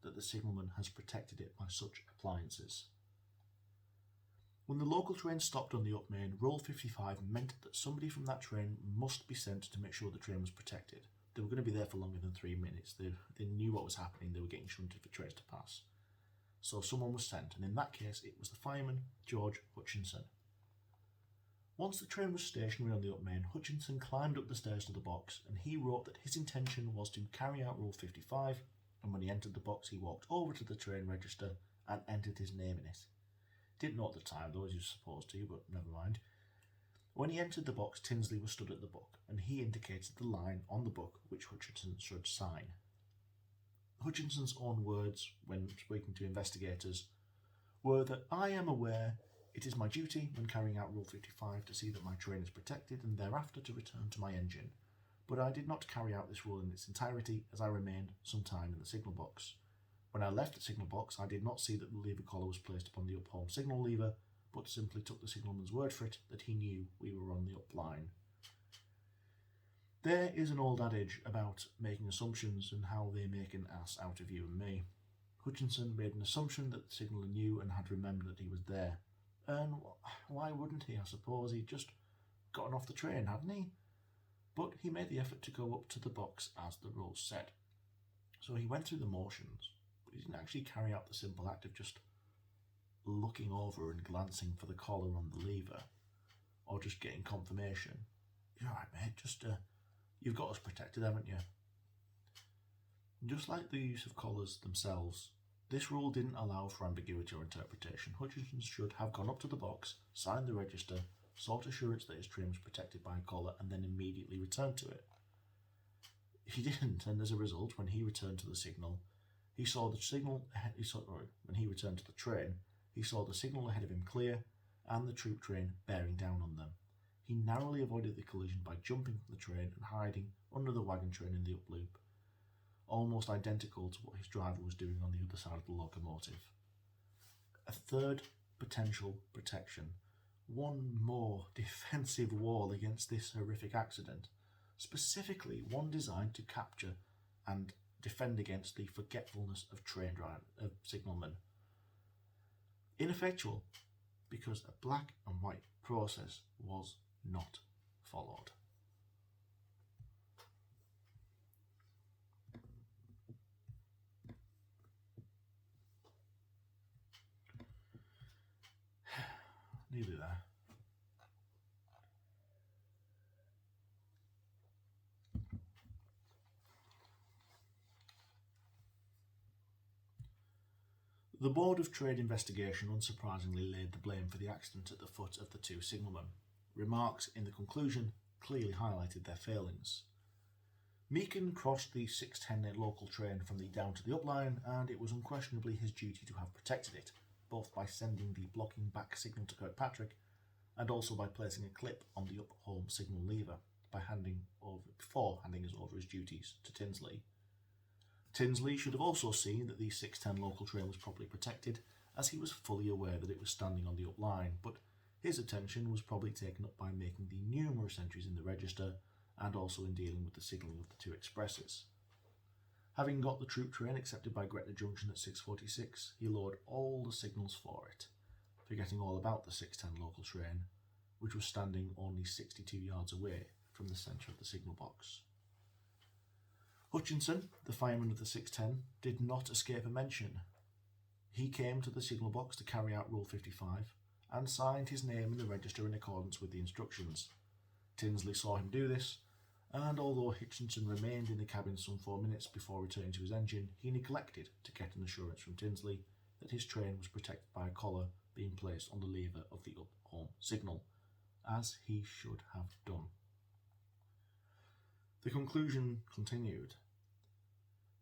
that the signalman has protected it by such appliances. When the local train stopped on the up main, Rule 55 meant that somebody from that train must be sent to make sure the train was protected. They were going to be there for longer than 3 minutes. They knew what was happening. They were getting shunted for trains to pass. So someone was sent, and in that case it was the fireman, George Hutchinson. Once the train was stationary on the up main, Hutchinson climbed up the stairs to the box, and he wrote that his intention was to carry out Rule 55, and when he entered the box he walked over to the train register and entered his name in it. Didn't know at the time though, as you were supposed to, but never mind. When he entered the box, Tinsley was stood at the book, and he indicated the line on the book which Hutchinson should sign. Hutchinson's own words, when speaking to investigators, were that I am aware it is my duty when carrying out Rule 55 to see that my train is protected and thereafter to return to my engine, but I did not carry out this rule in its entirety as I remained some time in the signal box. When I left the signal box, I did not see that the lever collar was placed upon the up-home signal lever, but simply took the signalman's word for it that he knew we were on the up line. There is an old adage about making assumptions and how they make an ass out of you and me. Hutchinson made an assumption that the signaller knew and had remembered that he was there. And why wouldn't he, I suppose? He'd just gotten off the train, hadn't he? But he made the effort to go up to the box as the rules said. So he went through the motions, but he didn't actually carry out the simple act of just looking over and glancing for the collar on the lever, or just getting confirmation. You're right, mate, you've got us protected, haven't you? Just like the use of collars themselves, this rule didn't allow for ambiguity or interpretation. Hutchinson should have gone up to the box, signed the register, sought assurance that his train was protected by a collar, and then immediately returned to it. He didn't, and as a result, when he returned to the signal, when he returned to the train, he saw the signal ahead of him clear and the troop train bearing down on them. He narrowly avoided the collision by jumping from the train and hiding under the wagon train in the up loop, almost identical to what his driver was doing on the other side of the locomotive. A third potential protection, one more defensive wall against this horrific accident, specifically one designed to capture and defend against the forgetfulness of signalmen. Ineffectual, because a black and white process was not followed. Nearly there. The Board of Trade Investigation unsurprisingly laid the blame for the accident at the foot of the two signalmen. Remarks in the conclusion clearly highlighted their failings. Meakin crossed the 6:10 local train from the down to the up line, and it was unquestionably his duty to have protected it, both by sending the blocking back signal to Kirkpatrick and also by placing a clip on the up-home signal lever before handing us over his duties to Tinsley. Tinsley should have also seen that the 6:10 local train was properly protected, as he was fully aware that it was standing on the up line, but his attention was probably taken up by making the numerous entries in the register and also in dealing with the signalling of the two expresses. Having got the troop train accepted by Gretna Junction at 6:46, he lowered all the signals for it, forgetting all about the 6:10 local train, which was standing only 62 yards away from the centre of the signal box. Hutchinson, the fireman of the 6:10, did not escape a mention. He came to the signal box to carry out Rule 55 and signed his name in the register in accordance with the instructions. Tinsley saw him do this, and although Hutchinson remained in the cabin some 4 minutes before returning to his engine, he neglected to get an assurance from Tinsley, that his train was protected by a collar being placed on the lever of the up-home signal, as he should have done. The conclusion continued.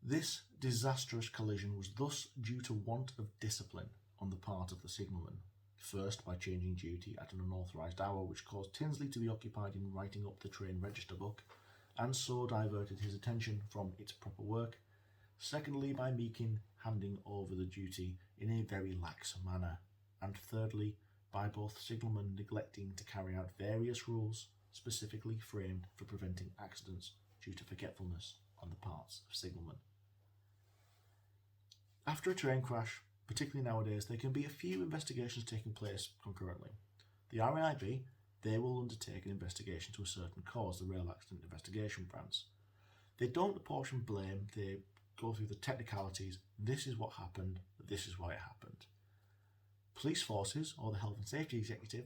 This disastrous collision was thus due to want of discipline on the part of the signalman, first by changing duty at an unauthorised hour which caused Tinsley to be occupied in writing up the train register book, and so diverted his attention from its proper work, secondly by Meakin handing over the duty in a very lax manner, and thirdly by both signalmen neglecting to carry out various rules specifically framed for preventing accidents due to forgetfulness on the parts of signalmen. After a train crash, particularly nowadays, there can be a few investigations taking place concurrently. The RAIB, they will undertake an investigation to a certain cause, the Rail Accident Investigation Branch. They don't apportion blame, they go through the technicalities. This is what happened, this is why it happened. Police forces, or the Health and Safety Executive,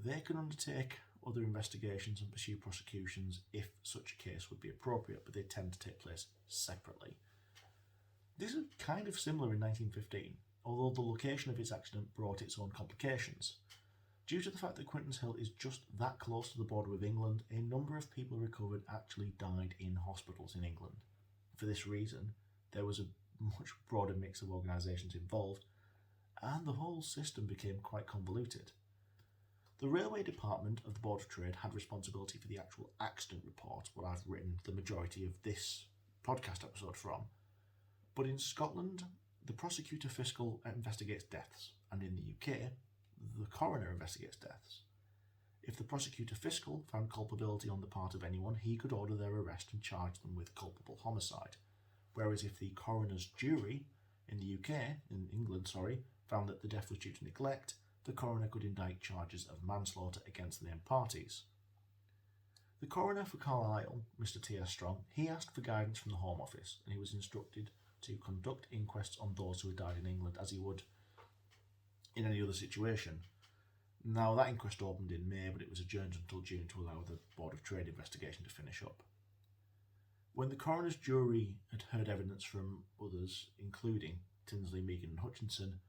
they can undertake other investigations and pursue prosecutions if such a case would be appropriate, but they tend to take place separately. This is kind of similar in 1915, although the location of its accident brought its own complications. Due to the fact that Quintinshill is just that close to the border with England, a number of people recovered actually died in hospitals in England. For this reason, there was a much broader mix of organisations involved, and the whole system became quite convoluted. The Railway Department of the Board of Trade had responsibility for the actual accident report, what I've written the majority of this podcast episode from. But in Scotland, the Prosecutor Fiscal investigates deaths, and in the UK, the Coroner investigates deaths. If the Prosecutor Fiscal found culpability on the part of anyone, he could order their arrest and charge them with culpable homicide. Whereas if the Coroner's jury in the UK, in England, found that the death was due to neglect, the Coroner could indict charges of manslaughter against the named parties. The Coroner for Carlisle, Mr. T.S. Strong, he asked for guidance from the Home Office, and he was instructed to conduct inquests on those who had died in England as he would in any other situation. Now, that inquest opened in May, but it was adjourned until June to allow the Board of Trade investigation to finish up. When the coroner's jury had heard evidence from others, including Tinsley, Meakin and Hutchinson,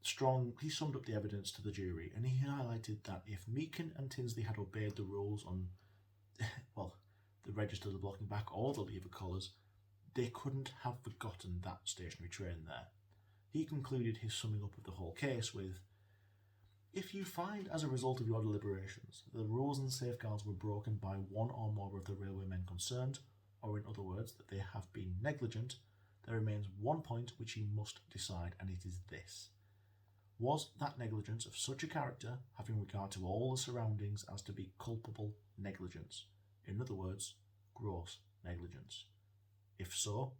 Strong, he summed up the evidence to the jury, and he highlighted that if Meakin and Tinsley had obeyed the rules on, the register, the blocking back, or the lever collars, they couldn't have forgotten that stationary train there. He concluded his summing up of the whole case with, "If you find as a result of your deliberations the rules and safeguards were broken by one or more of the railwaymen concerned, or in other words that they have been negligent, there remains one point which you must decide, and it is this. Was that negligence of such a character, having regard to all the surroundings, as to be culpable negligence? In other words, gross negligence. If so,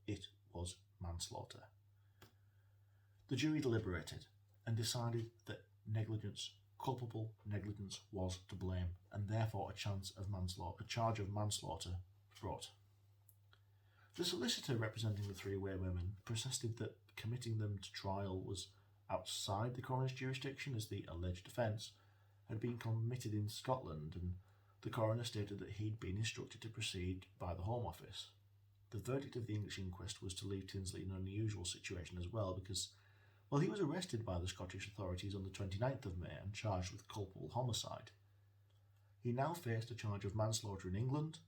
it was manslaughter." The jury deliberated and decided that culpable negligence was to blame, and therefore a charge of manslaughter brought. The solicitor representing the three women protested that committing them to trial was outside the coroner's jurisdiction, as the alleged offence had been committed in Scotland, and the coroner stated that he'd been instructed to proceed by the Home Office. The verdict of the English inquest was to leave Tinsley in an unusual situation as well, because, he was arrested by the Scottish authorities on the 29th of May and charged with culpable homicide. He now faced a charge of manslaughter in England,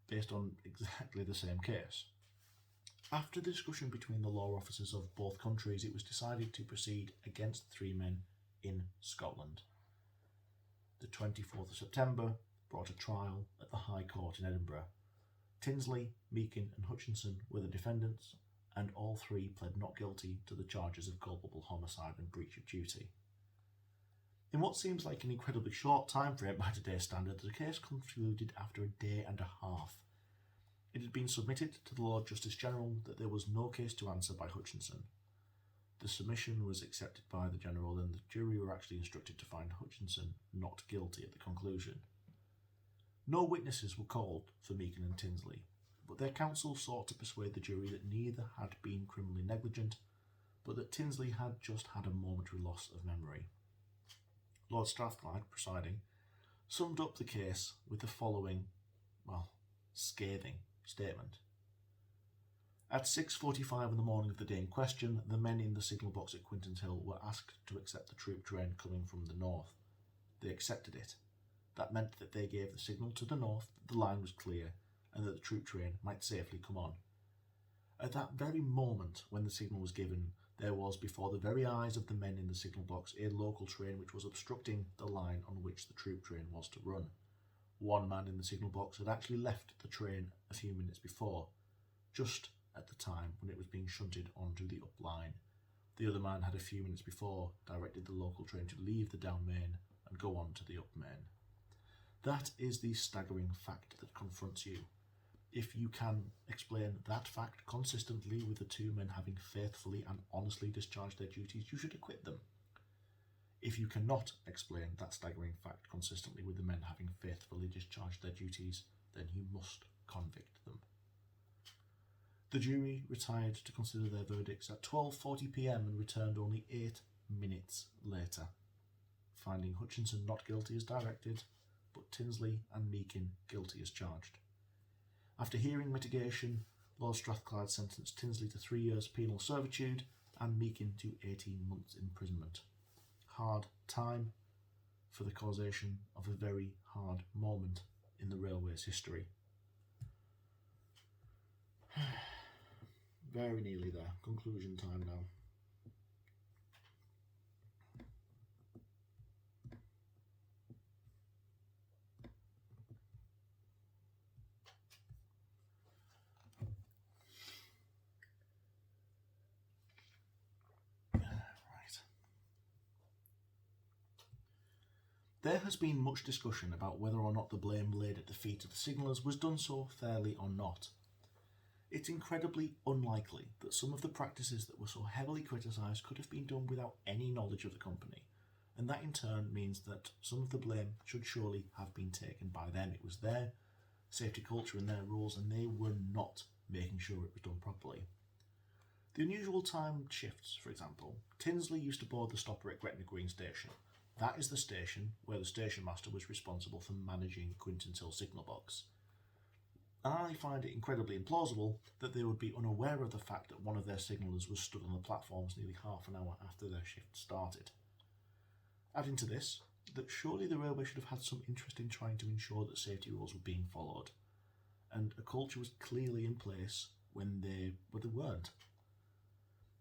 based on exactly the same case. After the discussion between the law officers of both countries, it was decided to proceed against the three men in Scotland. The 24th of September brought a trial at the High Court in Edinburgh. Tinsley, Meakin and Hutchinson were the defendants, and all three pled not guilty to the charges of culpable homicide and breach of duty. In what seems like an incredibly short time frame by today's standards, the case concluded after a day and a half. It had been submitted to the Lord Justice General that there was no case to answer by Hutchinson. The submission was accepted by the General, and the jury were actually instructed to find Hutchinson not guilty at the conclusion. No witnesses were called for Meakin and Tinsley, but their counsel sought to persuade the jury that neither had been criminally negligent, but that Tinsley had just had a momentary loss of memory. Lord Strathclyde, presiding, summed up the case with the following, scathing statement. At 6:45 in the morning of the day in question, the men in the signal box at Quintinshill were asked to accept the troop train coming from the north. They accepted it. That meant that they gave the signal to the north that the line was clear and that the troop train might safely come on. At that very moment when the signal was given, there was before the very eyes of the men in the signal box a local train which was obstructing the line on which the troop train was to run. One man in the signal box had actually left the train a few minutes before, just at the time when it was being shunted onto the up line. The other man had a few minutes before directed the local train to leave the down main and go on to the up main. That is the staggering fact that confronts you. If you can explain that fact consistently with the two men having faithfully and honestly discharged their duties, you should acquit them. If you cannot explain that staggering fact consistently with the men having faithfully discharged their duties, then you must convict them. The jury retired to consider their verdicts at 12:40 p.m. and returned only 8 minutes later, finding Hutchinson not guilty as directed, but Tinsley and Meakin guilty as charged. After hearing mitigation, Lord Strathclyde sentenced Tinsley to 3 years penal servitude and Meakin to 18 months imprisonment. Hard time for the causation of a very hard moment in the railway's history. Very nearly there. Conclusion time now. There has been much discussion about whether or not the blame laid at the feet of the signallers was done so fairly or not. It's incredibly unlikely that some of the practices that were so heavily criticised could have been done without any knowledge of the company, and that in turn means that some of the blame should surely have been taken by them. It was their safety culture and their rules, and they were not making sure it was done properly. The unusual timed shifts, for example. Tinsley used to board the stopper at Gretna Green Station. That is the station where the station master was responsible for managing Quintinshill signal box. I find it incredibly implausible that they would be unaware of the fact that one of their signallers was stood on the platforms nearly half an hour after their shift started. Adding to this, that surely the railway should have had some interest in trying to ensure that safety rules were being followed, and a culture was clearly in place when they weren't.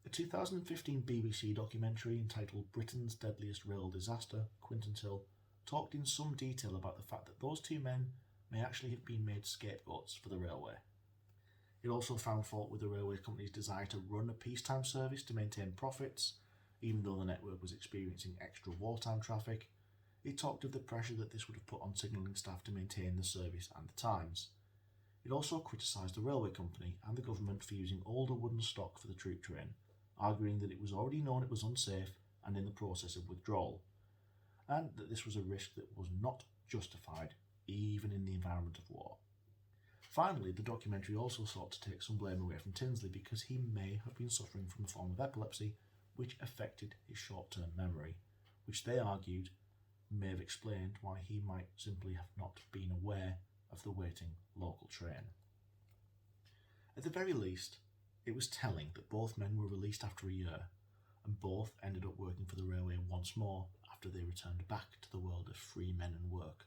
A 2015 BBC documentary entitled Britain's Deadliest Rail Disaster, Quintinshill, talked in some detail about the fact that those two men may actually have been made scapegoats for the railway. It also found fault with the railway company's desire to run a peacetime service to maintain profits, even though the network was experiencing extra wartime traffic. It talked of the pressure that this would have put on signalling staff to maintain the service and the times. It also criticised the railway company and the government for using older wooden stock for the troop train, arguing that it was already known it was unsafe and in the process of withdrawal, and that this was a risk that was not justified even in the environment of war. Finally, the documentary also sought to take some blame away from Tinsley because he may have been suffering from a form of epilepsy which affected his short-term memory, which they argued may have explained why he might simply have not been aware of the waiting local train. At the very least, it was telling that both men were released after a year, and both ended up working for the railway once more after they returned back to the world of free men and work.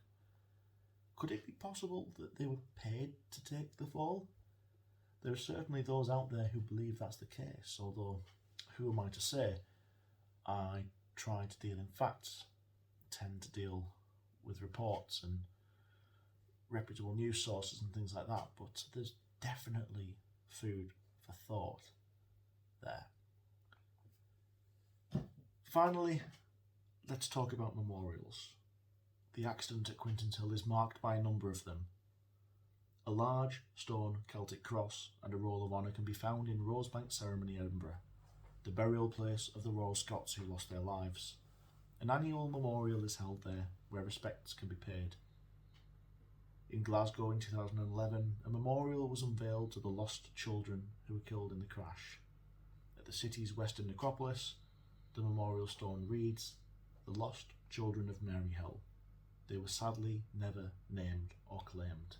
Could it be possible that they were paid to take the fall? There are certainly those out there who believe that's the case, although who am I to say? I try to deal in facts, tend to deal with reports and reputable news sources and things like that, but there's definitely food for thought there. Finally, let's talk about memorials. The accident at Quintinshill is marked by a number of them. A large stone Celtic cross and a roll of honour can be found in Rosebank Ceremony, Edinburgh, the burial place of the Royal Scots who lost their lives. An annual memorial is held there where respects can be paid. In Glasgow in 2011, a memorial was unveiled to the lost children who were killed in the crash. At the city's western necropolis, the memorial stone reads, "The lost children of Mary Hill. They were sadly never named or claimed."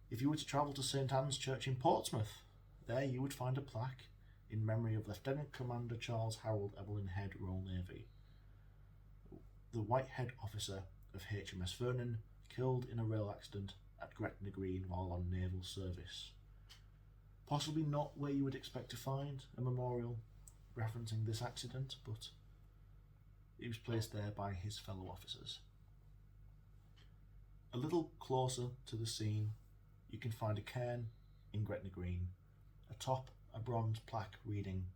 If you were to travel to St Anne's Church in Portsmouth, there you would find a plaque in memory of Lieutenant Commander Charles Harold Evelyn Head, Royal Navy. the Whitehead officer of HMS Vernon, killed in a rail accident at Gretna Green while on naval service. Possibly not where you would expect to find a memorial referencing this accident, but it was placed there by his fellow officers. A little closer to the scene, you can find a cairn in Gretna Green, atop a bronze plaque reading,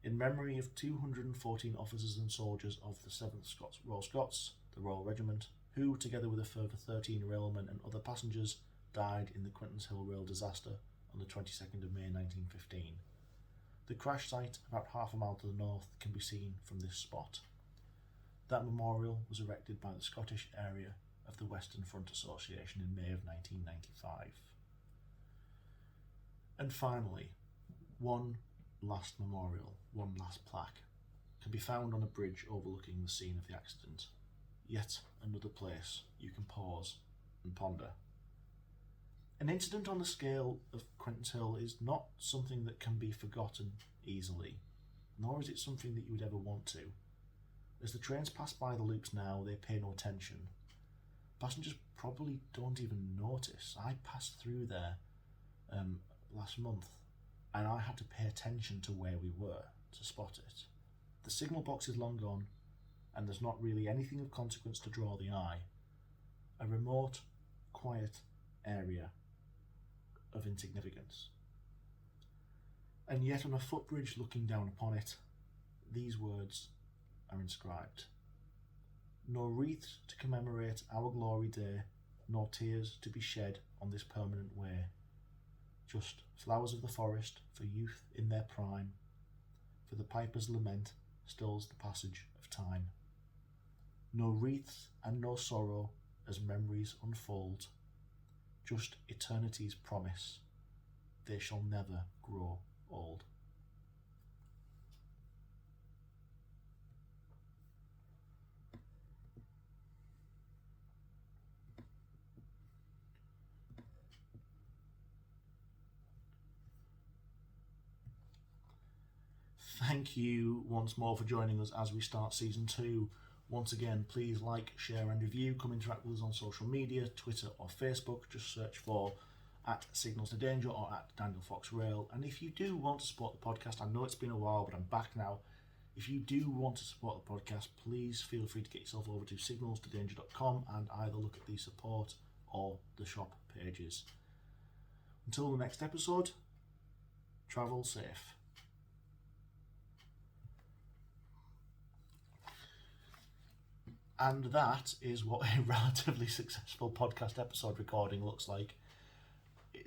"In memory of 214 officers and soldiers of the 7th Royal Scots, the Royal Regiment, who, together with a further 13 railmen and other passengers, died in the Quintinshill rail disaster on the 22nd of May 1915. The crash site, about half a mile to the north, can be seen from this spot. That memorial was erected by the Scottish area of the Western Front Association in May of 1995. And finally, one last memorial, one last plaque, can be found on a bridge overlooking the scene of the accident. Yet another place you can pause and ponder. An incident on the scale of Quintinshill is not something that can be forgotten easily, nor is it something that you would ever want to. As the trains pass by the loops now, they pay no attention. Passengers probably don't even notice. I passed through there last month, and I had to pay attention to where we were to spot it. The signal box is long gone, and there's not really anything of consequence to draw the eye. A remote, quiet area of insignificance. And yet on a footbridge looking down upon it, these words are inscribed. No wreaths to commemorate our glory day, nor tears to be shed on this permanent way. Just flowers of the forest for youth in their prime, for the piper's lament stills the passage of time. No wreaths and no sorrow as memories unfold, just eternity's promise, they shall never grow old. Thank you once more for joining us as we start season 2. Once again, please like, share and review. Come interact with us on social media, Twitter or Facebook. Just search for @Signals to Danger or @DanielFoxRail. And if you do want to support the podcast, I know it's been a while, but I'm back now. If you do want to support the podcast, please feel free to get yourself over to signalstodanger.com and either look at the support or the shop pages. Until the next episode, travel safe. And that is what a relatively successful podcast episode recording looks like.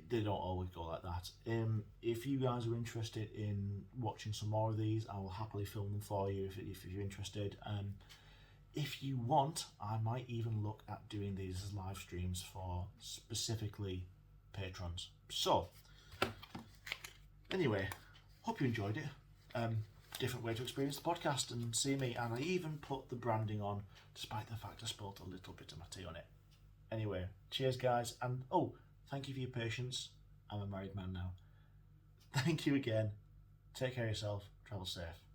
They don't always go like that. If you guys are interested in watching some more of these, I will happily film them for you if you're interested. If you want, I might even look at doing these as live streams for specifically patrons. So, anyway, hope you enjoyed it. Different way to experience the podcast and see me, and I even put the branding on despite the fact I spilled a little bit of my tea on it. Anyway, cheers guys, and thank you for your patience. I'm a married man now. Thank you again. Take care of yourself. Travel safe.